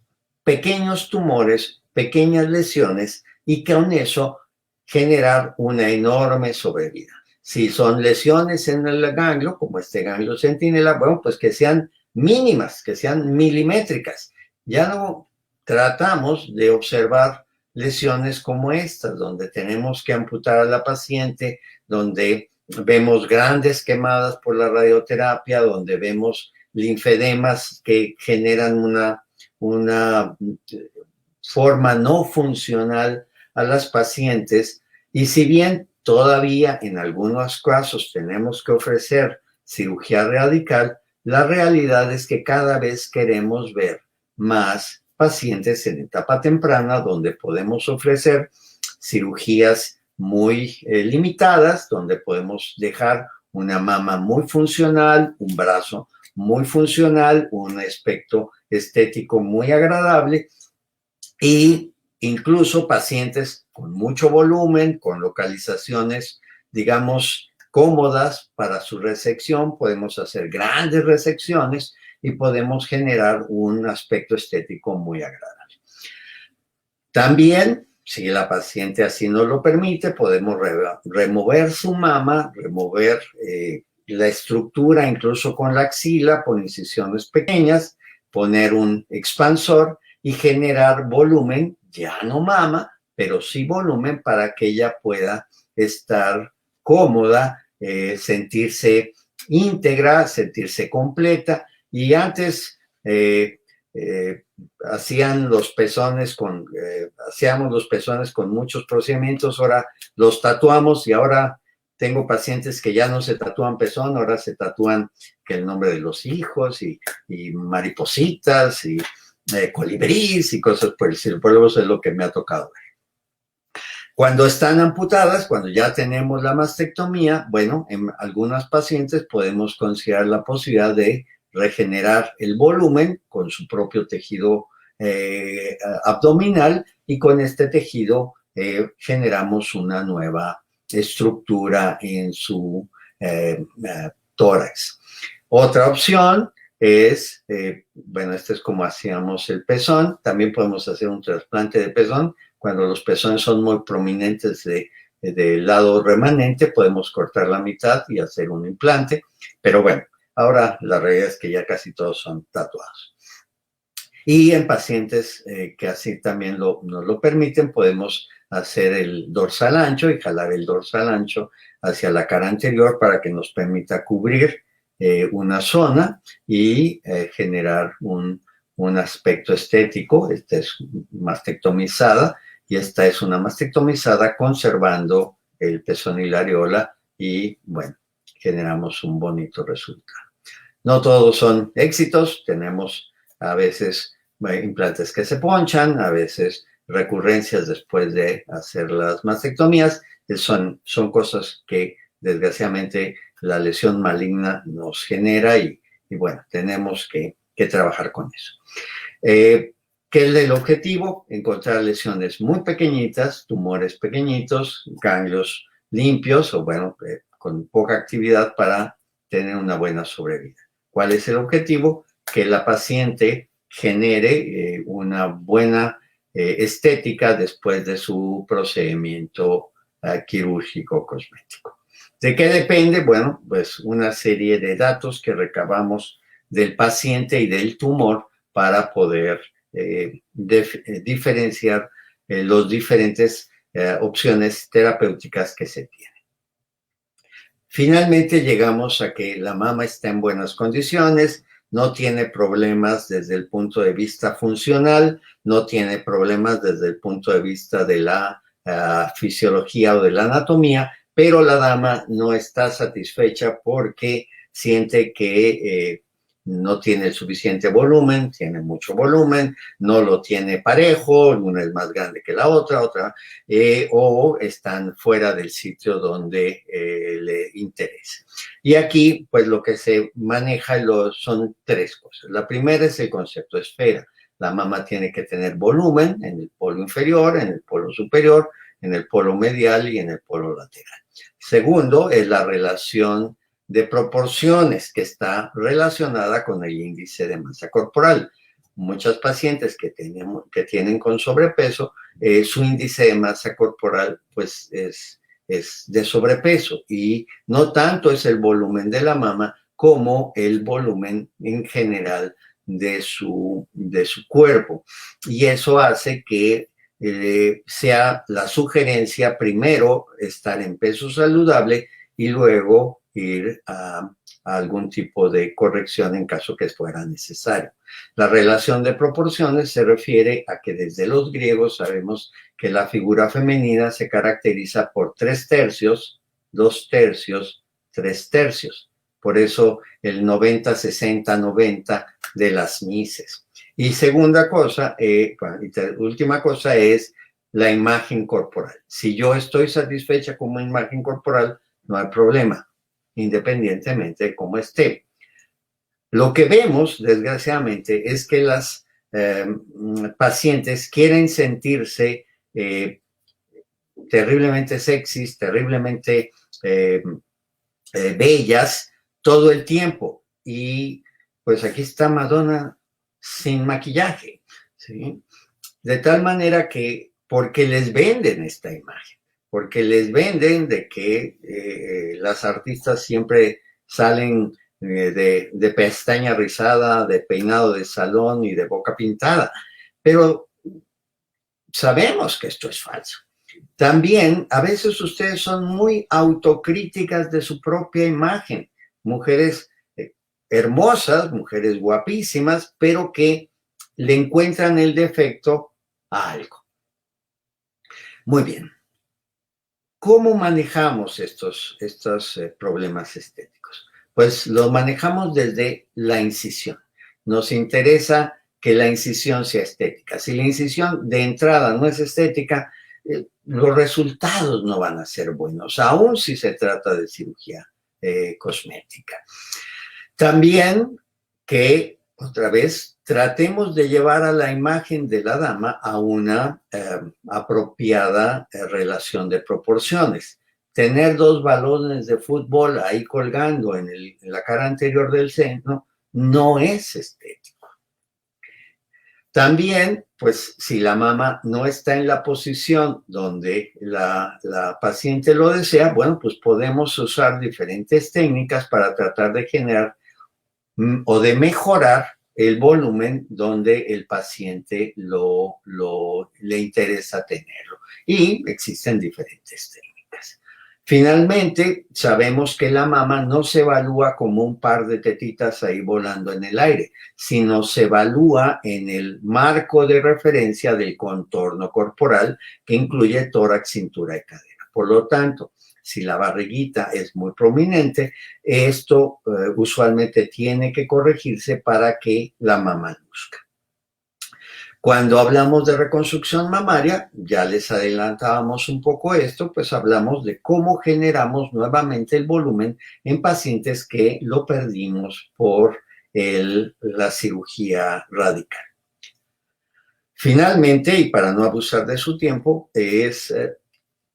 pequeños tumores, pequeñas lesiones, y con eso generar una enorme sobrevida. Si son lesiones en el ganglio, como este ganglio centinela, bueno, pues que sean mínimas, que sean milimétricas. Ya no tratamos de observar lesiones como estas, donde tenemos que amputar a la paciente, donde vemos grandes quemadas por la radioterapia, donde vemos linfedemas que generan una forma no funcional a las pacientes. Y si bien todavía en algunos casos tenemos que ofrecer cirugía radical, la realidad es que cada vez queremos ver más pacientes en etapa temprana donde podemos ofrecer cirugías muy limitadas, donde podemos dejar una mama muy funcional, un brazo muy funcional, un aspecto estético muy agradable, y incluso pacientes con mucho volumen, con localizaciones, digamos, cómodas para su resección. Podemos hacer grandes resecciones y podemos generar un aspecto estético muy agradable. También, si la paciente así nos lo permite, podemos remover su mama, remover la estructura, incluso con la axila, por incisiones pequeñas, poner un expansor y generar volumen, ya no mama, pero sí volumen, para que ella pueda estar cómoda, sentirse íntegra, sentirse completa. Y antes hacíamos los pezones con muchos procedimientos, ahora los tatuamos, y ahora tengo pacientes que ya no se tatúan pezón, ahora se tatúan que el nombre de los hijos y maripositas y colibrís y cosas por el estilo. Por eso es lo que me ha tocado ver. Cuando están amputadas, cuando ya tenemos la mastectomía, bueno, en algunas pacientes podemos considerar la posibilidad de regenerar el volumen con su propio tejido abdominal, y con este tejido generamos una nueva estructura en su tórax. Otra opción es, bueno, este es como hacíamos el pezón. También podemos hacer un trasplante de pezón. Cuando los pezones son muy prominentes del lado remanente, podemos cortar la mitad y hacer un implante. Pero bueno, ahora la realidad es que ya casi todos son tatuados. Y en pacientes que así también nos lo permiten, podemos hacer el dorsal ancho y jalar el dorsal ancho hacia la cara anterior para que nos permita cubrir una zona y generar un aspecto estético. Esta es mastectomizada y esta es una mastectomizada conservando el pezón y la areola, y bueno, generamos un bonito resultado. No todos son éxitos, tenemos a veces implantes que se ponchan, a veces recurrencias después de hacer las mastectomías. Son cosas que desgraciadamente la lesión maligna nos genera y bueno, tenemos que trabajar con eso. ¿Qué es el objetivo? Encontrar lesiones muy pequeñitas, tumores pequeñitos, ganglios limpios o bueno, con poca actividad para tener una buena sobrevida. ¿Cuál es el objetivo? Que la paciente genere una buena estética después de su procedimiento quirúrgico cosmético. ¿De qué depende? Bueno, pues una serie de datos que recabamos del paciente y del tumor para poder diferenciar las diferentes opciones terapéuticas que se tienen. Finalmente llegamos a que la mama está en buenas condiciones, no tiene problemas desde el punto de vista funcional, no tiene problemas desde el punto de vista de la fisiología o de la anatomía, pero la dama no está satisfecha porque siente que no tiene el suficiente volumen, tiene mucho volumen, no lo tiene parejo, una es más grande que la otra, o están fuera del sitio donde le interesa. Y aquí, pues lo que se maneja son tres cosas. La primera es el concepto de esfera. La mama tiene que tener volumen en el polo inferior, en el polo superior, en el polo medial y en el polo lateral. Segundo, es la relación de proporciones que está relacionada con el índice de masa corporal. Muchas pacientes que tienen con sobrepeso, su índice de masa corporal pues es de sobrepeso y no tanto es el volumen de la mama como el volumen en general de su cuerpo. Y eso hace que sea la sugerencia primero estar en peso saludable y luego ir a algún tipo de corrección en caso que fuera necesario. La relación de proporciones se refiere a que desde los griegos sabemos que la figura femenina se caracteriza por 3/3, 2/3, 3/3. Por eso el 90, 60, 90 de las mises. Y segunda cosa, última cosa es la imagen corporal. Si yo estoy satisfecha con mi imagen corporal, no hay problema, independientemente de cómo esté. Lo que vemos, desgraciadamente, es que las pacientes quieren sentirse terriblemente sexys, terriblemente bellas todo el tiempo. Y pues aquí está Madonna sin maquillaje, ¿sí? De tal manera que, porque les venden esta imagen, porque les venden de que las artistas siempre salen de pestaña rizada, de peinado de salón y de boca pintada, pero sabemos que esto es falso. También a veces ustedes son muy autocríticas de su propia imagen, mujeres hermosas, mujeres guapísimas, pero que le encuentran el defecto a algo. Muy bien. ¿Cómo manejamos estos problemas estéticos? Pues lo manejamos desde la incisión. Nos interesa que la incisión sea estética. Si la incisión de entrada no es estética, los resultados no van a ser buenos, aun si se trata de cirugía cosmética. También que, otra vez, tratemos de llevar a la imagen de la dama a una apropiada relación de proporciones. Tener 2 balones de fútbol ahí colgando en la cara anterior del seno no es estético. También, pues, si la mama no está en la posición donde la paciente lo desea, bueno, pues podemos usar diferentes técnicas para tratar de generar o de mejorar el volumen donde el paciente le interesa tenerlo. Y existen diferentes técnicas. Finalmente, sabemos que la mama no se evalúa como un par de tetitas ahí volando en el aire, sino se evalúa en el marco de referencia del contorno corporal que incluye tórax, cintura y cadera. Por lo tanto, si la barriguita es muy prominente, esto usualmente tiene que corregirse para que la mama luzca. Cuando hablamos de reconstrucción mamaria, ya les adelantábamos un poco esto, pues hablamos de cómo generamos nuevamente el volumen en pacientes que lo perdimos por la cirugía radical. Finalmente, y para no abusar de su tiempo, es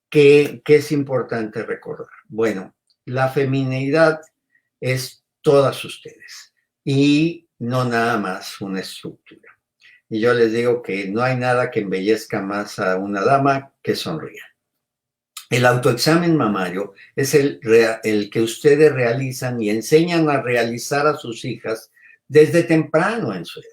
que es importante recordar. Bueno, la feminidad es todas ustedes y no nada más una estructura. Y yo les digo que no hay nada que embellezca más a una dama que sonría. El autoexamen mamario es el que ustedes realizan y enseñan a realizar a sus hijas desde temprano en su edad.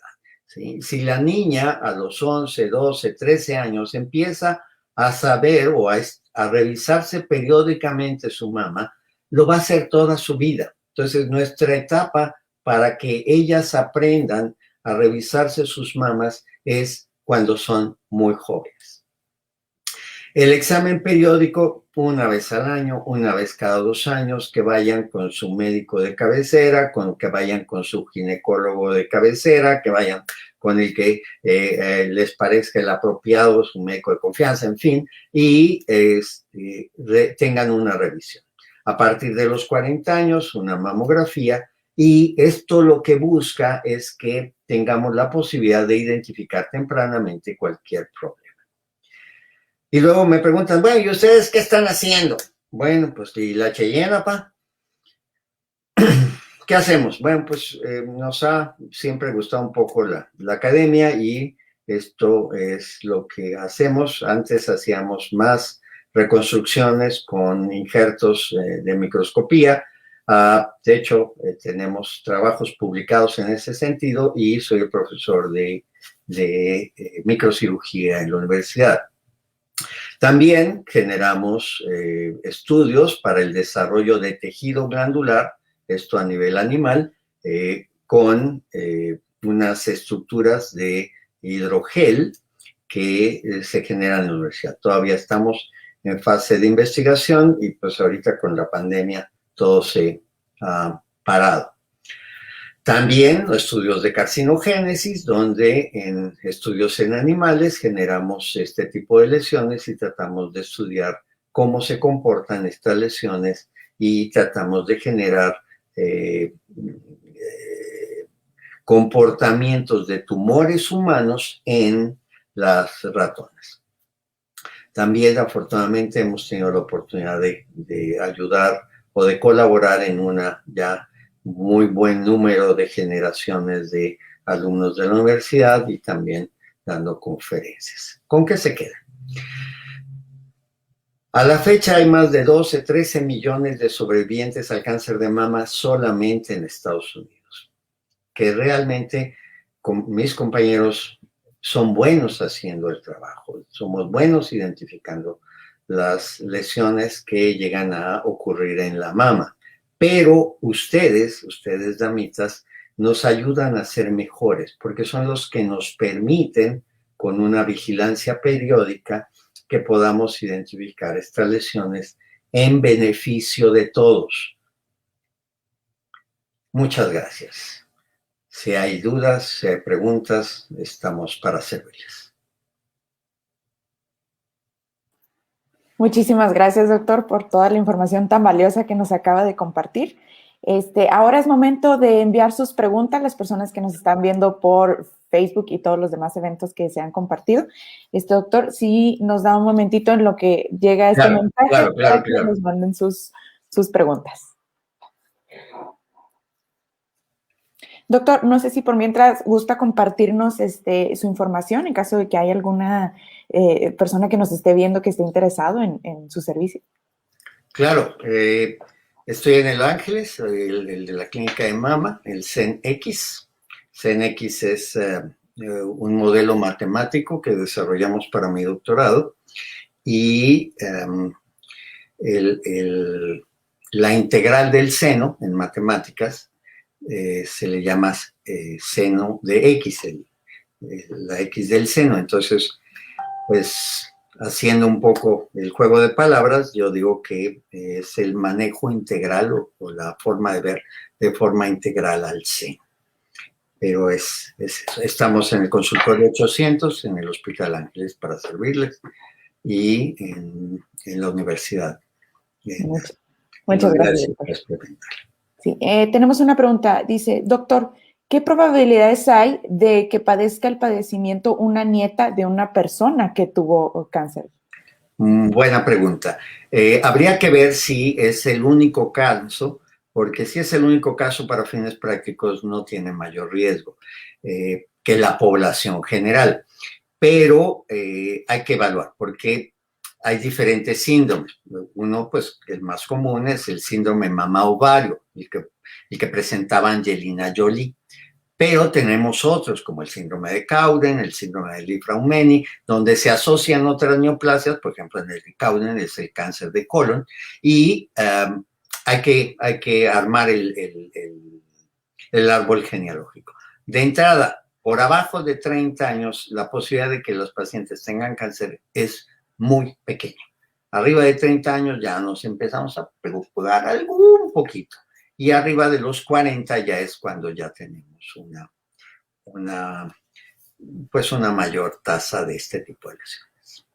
¿Sí? Si la niña a los 11, 12, 13 años empieza a saber o a revisarse periódicamente su mama, lo va a hacer toda su vida. Entonces, nuestra etapa para que ellas aprendan a revisarse sus mamas es cuando son muy jóvenes. El examen periódico, una vez al año, una vez cada 2 años, que vayan con su médico de cabecera, que vayan con su ginecólogo de cabecera, que vayan con el que les parezca el apropiado, su médico de confianza, en fin, y tengan una revisión. A partir de los 40 años, una mamografía, y esto lo que busca es que tengamos la posibilidad de identificar tempranamente cualquier problema. Y luego me preguntan, bueno, ¿y ustedes qué están haciendo? Bueno, pues, ¿y la Cheyenne, pa? ¿Qué hacemos? Bueno, pues nos ha siempre gustado un poco la academia y esto es lo que hacemos. Antes hacíamos más reconstrucciones con injertos de microscopía. De hecho, tenemos trabajos publicados en ese sentido y soy el profesor de microcirugía en la universidad. También generamos estudios para el desarrollo de tejido glandular, esto a nivel animal, con unas estructuras de hidrogel que se generan en la universidad. Todavía estamos en fase de investigación y pues ahorita con la pandemia todo se ha parado. También estudios de carcinogénesis, donde en estudios en animales generamos este tipo de lesiones y tratamos de estudiar cómo se comportan estas lesiones y tratamos de generar comportamientos de tumores humanos en las ratones. También, afortunadamente, hemos tenido la oportunidad de ayudar o de colaborar en una ya muy buen número de generaciones de alumnos de la universidad y también dando conferencias. ¿Con qué se queda? A la fecha hay más de 12, 13 millones de sobrevivientes al cáncer de mama solamente en Estados Unidos, que realmente mis compañeros son buenos haciendo el trabajo, somos buenos identificando las lesiones que llegan a ocurrir en la mama. Pero ustedes damitas, nos ayudan a ser mejores, porque son los que nos permiten, con una vigilancia periódica, que podamos identificar estas lesiones en beneficio de todos. Muchas gracias. Si hay dudas, si hay preguntas, estamos para servirles. Muchísimas gracias, doctor, por toda la información tan valiosa que nos acaba de compartir. Ahora es momento de enviar sus preguntas a las personas que nos están viendo por Facebook y todos los demás eventos que se han compartido. Doctor, si nos da un momentito en lo que llega este mensaje para que nos manden sus preguntas. Doctor, no sé si por mientras gusta compartirnos su información en caso de que haya alguna persona que nos esté viendo que esté interesado en su servicio. Claro, estoy en El Ángeles, soy el de la clínica de mama, el CENX. CENX es un modelo matemático que desarrollamos para mi doctorado y la integral del seno en matemáticas se le llama seno de X, la X del seno. Entonces, pues haciendo un poco el juego de palabras, yo digo que es el manejo integral o la forma de ver de forma integral al seno. pero estamos en el consultorio 800, en el Hospital Ángeles para servirles y en la universidad. Muchas gracias, doctor. Sí, tenemos una pregunta. Dice, doctor, ¿qué probabilidades hay de que padezca el padecimiento una nieta de una persona que tuvo cáncer? Buena pregunta. Habría que ver si es el único caso, porque si es el único caso para fines prácticos no tiene mayor riesgo que la población general. Pero hay que evaluar, porque hay diferentes síndromes. Uno, pues, el más común es el síndrome mama-ovario, el que presentaba Angelina Jolie. Pero tenemos otros, como el síndrome de Cowden, el síndrome de Li-Fraumeni, donde se asocian otras neoplasias, por ejemplo, en el de Cowden es el cáncer de colon, y hay que armar el árbol genealógico. De entrada, por abajo de 30 años, la posibilidad de que los pacientes tengan cáncer es muy pequeña. Arriba de 30 años ya nos empezamos a preocupar algún poquito. Y arriba de los 40 ya es cuando ya tenemos una mayor tasa de este tipo de lesiones.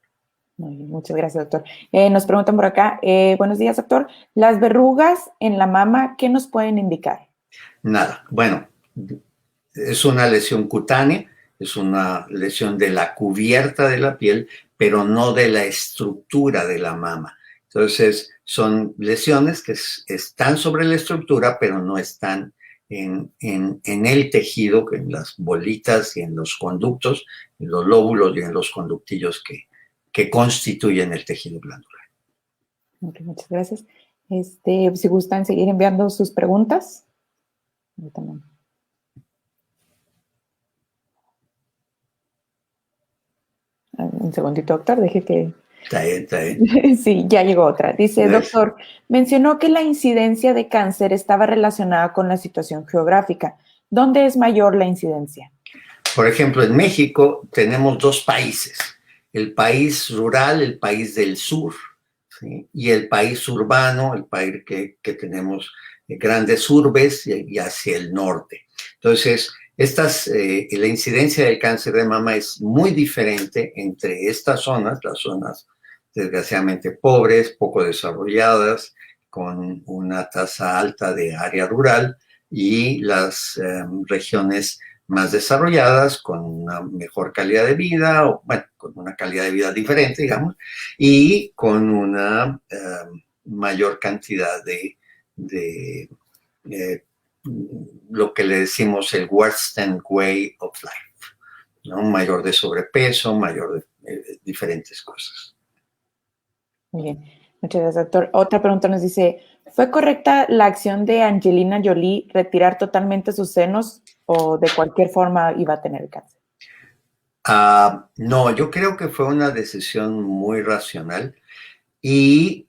Muy bien, muchas gracias, doctor. Nos preguntan por acá, buenos días, doctor. Las verrugas en la mama, ¿qué nos pueden indicar? Nada, bueno, es una lesión cutánea, es una lesión de la cubierta de la piel, pero no de la estructura de la mama. Entonces, son lesiones que están sobre la estructura, pero no están en el tejido, en las bolitas y en los conductos, en los lóbulos y en los conductillos que constituyen el tejido glandular. Okay, muchas gracias. Si gustan seguir enviando sus preguntas. Un segundito, doctor, deje que... Está bien. Sí, ya llegó otra. Dice, doctor, mencionó que la incidencia de cáncer estaba relacionada con la situación geográfica. ¿Dónde es mayor la incidencia? Por ejemplo, en México tenemos dos países. El país rural, el país del sur, ¿sí? Y el país urbano, el país que tenemos grandes urbes y hacia el norte. Entonces, la incidencia del cáncer de mama es muy diferente entre estas zonas, las zonas desgraciadamente pobres, poco desarrolladas, con una tasa alta de área rural, y las regiones más desarrolladas, con una mejor calidad de vida, o bueno, con una calidad de vida diferente, digamos, y con una mayor cantidad de lo que le decimos el Western Way of Life, ¿no? Mayor de sobrepeso, mayor de diferentes cosas. Muy bien, muchas gracias, doctor. Otra pregunta nos dice, ¿fue correcta la acción de Angelina Jolie retirar totalmente sus senos o de cualquier forma iba a tener cáncer? No, yo creo que fue una decisión muy racional y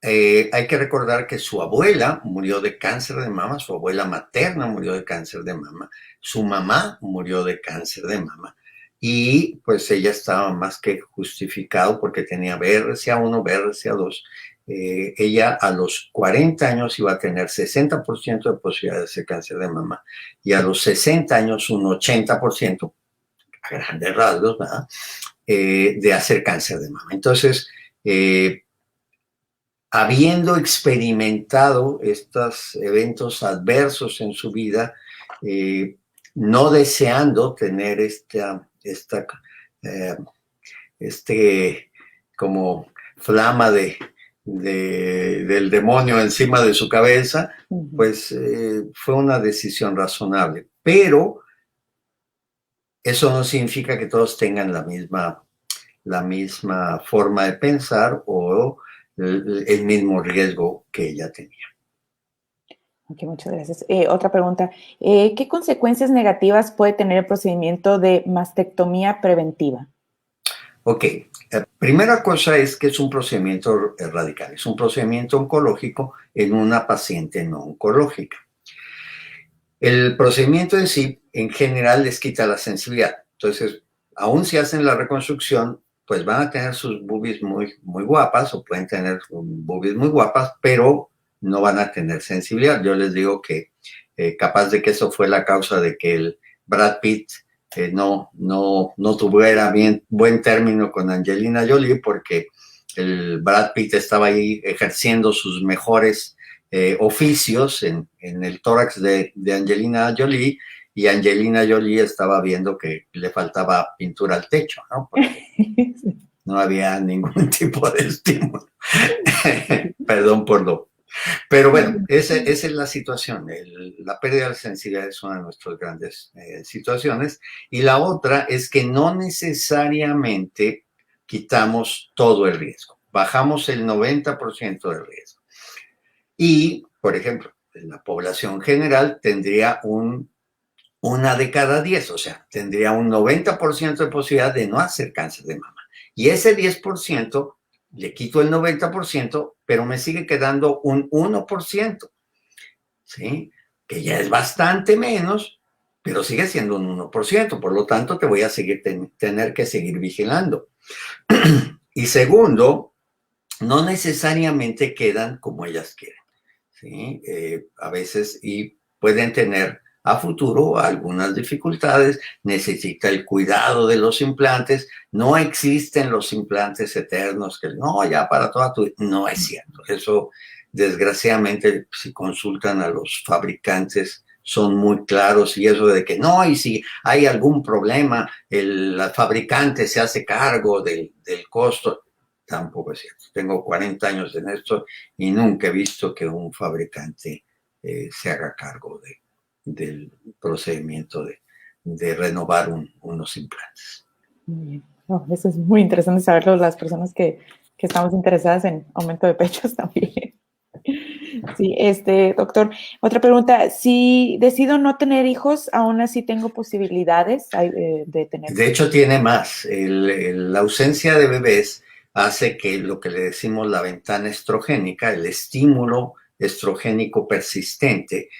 hay que recordar que su abuela murió de cáncer de mama, su abuela materna murió de cáncer de mama, su mamá murió de cáncer de mama y pues ella estaba más que justificado porque tenía BRCA1, BRCA2. Ella a los 40 años iba a tener 60% de posibilidades de cáncer de mama y a los 60 años un 80%, a grandes rasgos, ¿verdad? De hacer cáncer de mama. Entonces, habiendo experimentado estos eventos adversos en su vida, no deseando tener como flama del demonio encima de su cabeza, pues fue una decisión razonable. Pero eso no significa que todos tengan la misma forma de pensar o el mismo riesgo que ella tenía. Ok, muchas gracias. Otra pregunta. ¿Qué consecuencias negativas puede tener el procedimiento de mastectomía preventiva? Ok, la primera cosa es que es un procedimiento radical, es un procedimiento oncológico en una paciente no oncológica. El procedimiento en sí, en general, les quita la sensibilidad. Entonces, aún si hacen la reconstrucción, pues van a tener sus boobies muy, muy guapas o pueden tener boobies muy guapas, pero no van a tener sensibilidad. Yo les digo que capaz de que eso fue la causa de que el Brad Pitt no tuviera buen término con Angelina Jolie, porque el Brad Pitt estaba ahí ejerciendo sus mejores oficios en el tórax de Angelina Jolie, y Angelina Jolie estaba viendo que le faltaba pintura al techo, ¿no? Porque no había ningún tipo de estímulo. Perdón por lo... Pero bueno, esa es la situación. La pérdida de la sensibilidad es una de nuestras grandes situaciones. Y la otra es que no necesariamente quitamos todo el riesgo. Bajamos el 90% del riesgo. Y, por ejemplo, la población general tendría una de cada 10, o sea, tendría un 90% de posibilidad de no hacer cáncer de mama. Y ese 10%, le quito el 90%, pero me sigue quedando un 1%, ¿sí? Que ya es bastante menos, pero sigue siendo un 1%, por lo tanto te voy a tener que seguir vigilando. Y segundo, no necesariamente quedan como ellas quieren, ¿sí? A veces y pueden tener a futuro algunas dificultades, necesita el cuidado de los implantes, no existen los implantes eternos que no, ya para toda tu vida, no es cierto, eso desgraciadamente si consultan a los fabricantes son muy claros, y eso de que no, y si hay algún problema, el fabricante se hace cargo del costo, tampoco es cierto. Tengo 40 años en esto y nunca he visto que un fabricante se haga cargo del procedimiento de renovar unos implantes. Muy bien. Oh, eso es muy interesante saberlo, las personas que estamos interesadas en aumento de pechos también. Sí, doctor, otra pregunta. Si decido no tener hijos, ¿aún así tengo posibilidades de tener? De hecho, tiene más. La ausencia de bebés hace que lo que le decimos la ventana estrogénica, el estímulo estrogénico persistente,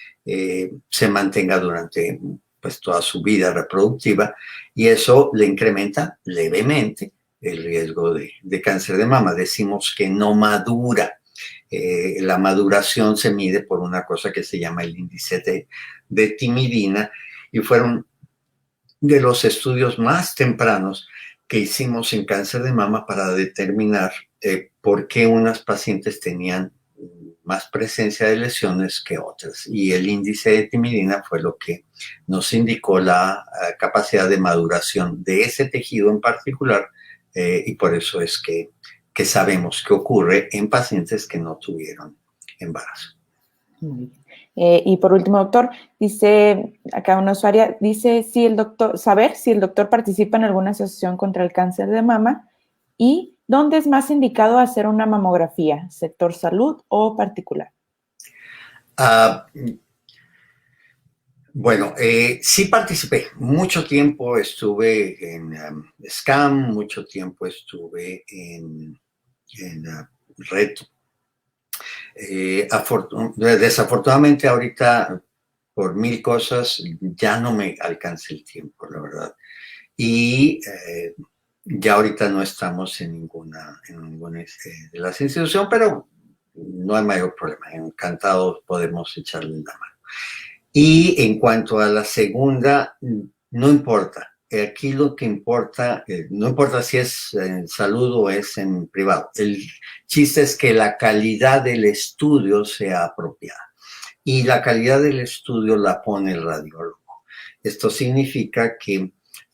se mantenga durante pues, toda su vida reproductiva, y eso le incrementa levemente el riesgo de cáncer de mama. Decimos que no madura. La maduración se mide por una cosa que se llama el índice de timidina, y fueron de los estudios más tempranos que hicimos en cáncer de mama para determinar por qué unas pacientes tenían más presencia de lesiones que otras. Y el índice de timidina fue lo que nos indicó la capacidad de maduración de ese tejido en particular, y por eso es que sabemos que ocurre en pacientes que no tuvieron embarazo. Y por último, doctor, dice acá una usuaria, dice saber si el doctor participa en alguna asociación contra el cáncer de mama y dónde es más indicado hacer una mamografía, sector salud o particular. Bueno, sí participé. Mucho tiempo estuve en SCAM, mucho tiempo estuve en Red. Desafortunadamente ahorita por 1000 cosas ya no me alcanza el tiempo, la verdad. Y ya ahorita no estamos en ninguna de las instituciones, pero no hay mayor problema. Encantados podemos echarle la mano. Y en cuanto a la segunda, no importa. Aquí lo que importa, no importa si es en salud o es en privado. El chiste es que la calidad del estudio sea apropiada. Y la calidad del estudio la pone el radiólogo. Esto significa que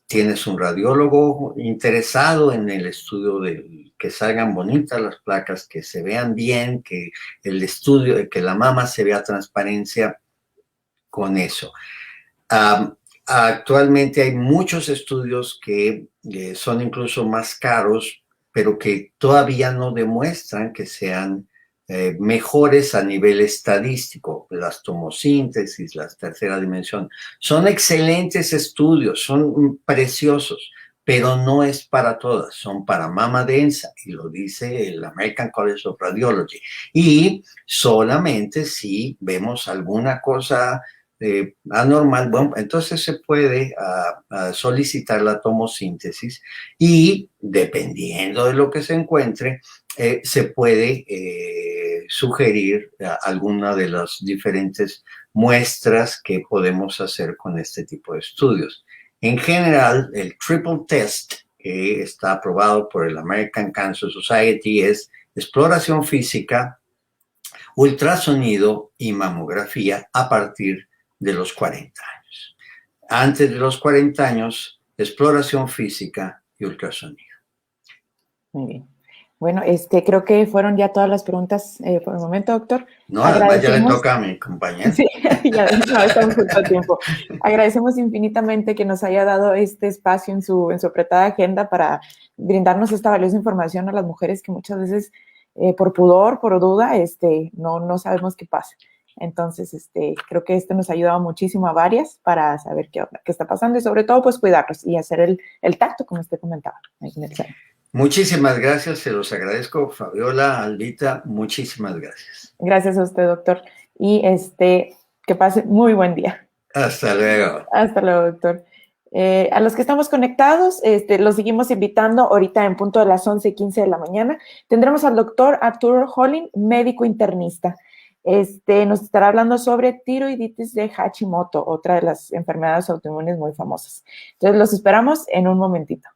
tienes un radiólogo interesado en el estudio de que salgan bonitas las placas, que se vean bien, que el estudio, que la mama se vea transparencia con eso. Actualmente hay muchos estudios que son incluso más caros, pero que todavía no demuestran que sean mejores a nivel estadístico. Las tomosíntesis, la tercera dimensión, son excelentes estudios, son preciosos, pero no es para todas, son para mama densa, y lo dice el American College of Radiology. Y solamente si vemos alguna cosa anormal, bueno, entonces se puede solicitar la tomosíntesis, y dependiendo de lo que se encuentre, se puede sugerir alguna de las diferentes muestras que podemos hacer con este tipo de estudios. En general, el triple test que está aprobado por el American Cancer Society es exploración física, ultrasonido y mamografía a partir de los 40 años. Antes de los 40 años, exploración física y ultrasonido. Muy bien. Bueno, creo que fueron ya todas las preguntas por el momento, doctor. No, además ya le toca a mi compañero. Sí, ya no, estamos justo a tiempo. Agradecemos infinitamente que nos haya dado este espacio en su apretada agenda para brindarnos esta valiosa información a las mujeres que muchas veces por pudor, por duda, no sabemos qué pasa. Entonces, creo que nos ha ayudado muchísimo a varias para saber qué está pasando y sobre todo, pues, cuidarlos y hacer el tacto, como usted comentaba. Muchísimas gracias, se los agradezco, Fabiola, Aldita, muchísimas gracias. Gracias a usted, doctor. Y que pase muy buen día. Hasta luego. Hasta luego, doctor. A los que estamos conectados, los seguimos invitando ahorita en punto de las 11:15 de la mañana. Tendremos al doctor Arturo Holling, médico internista. Nos estará hablando sobre tiroiditis de Hashimoto, otra de las enfermedades autoinmunes muy famosas. Entonces, los esperamos en un momentito.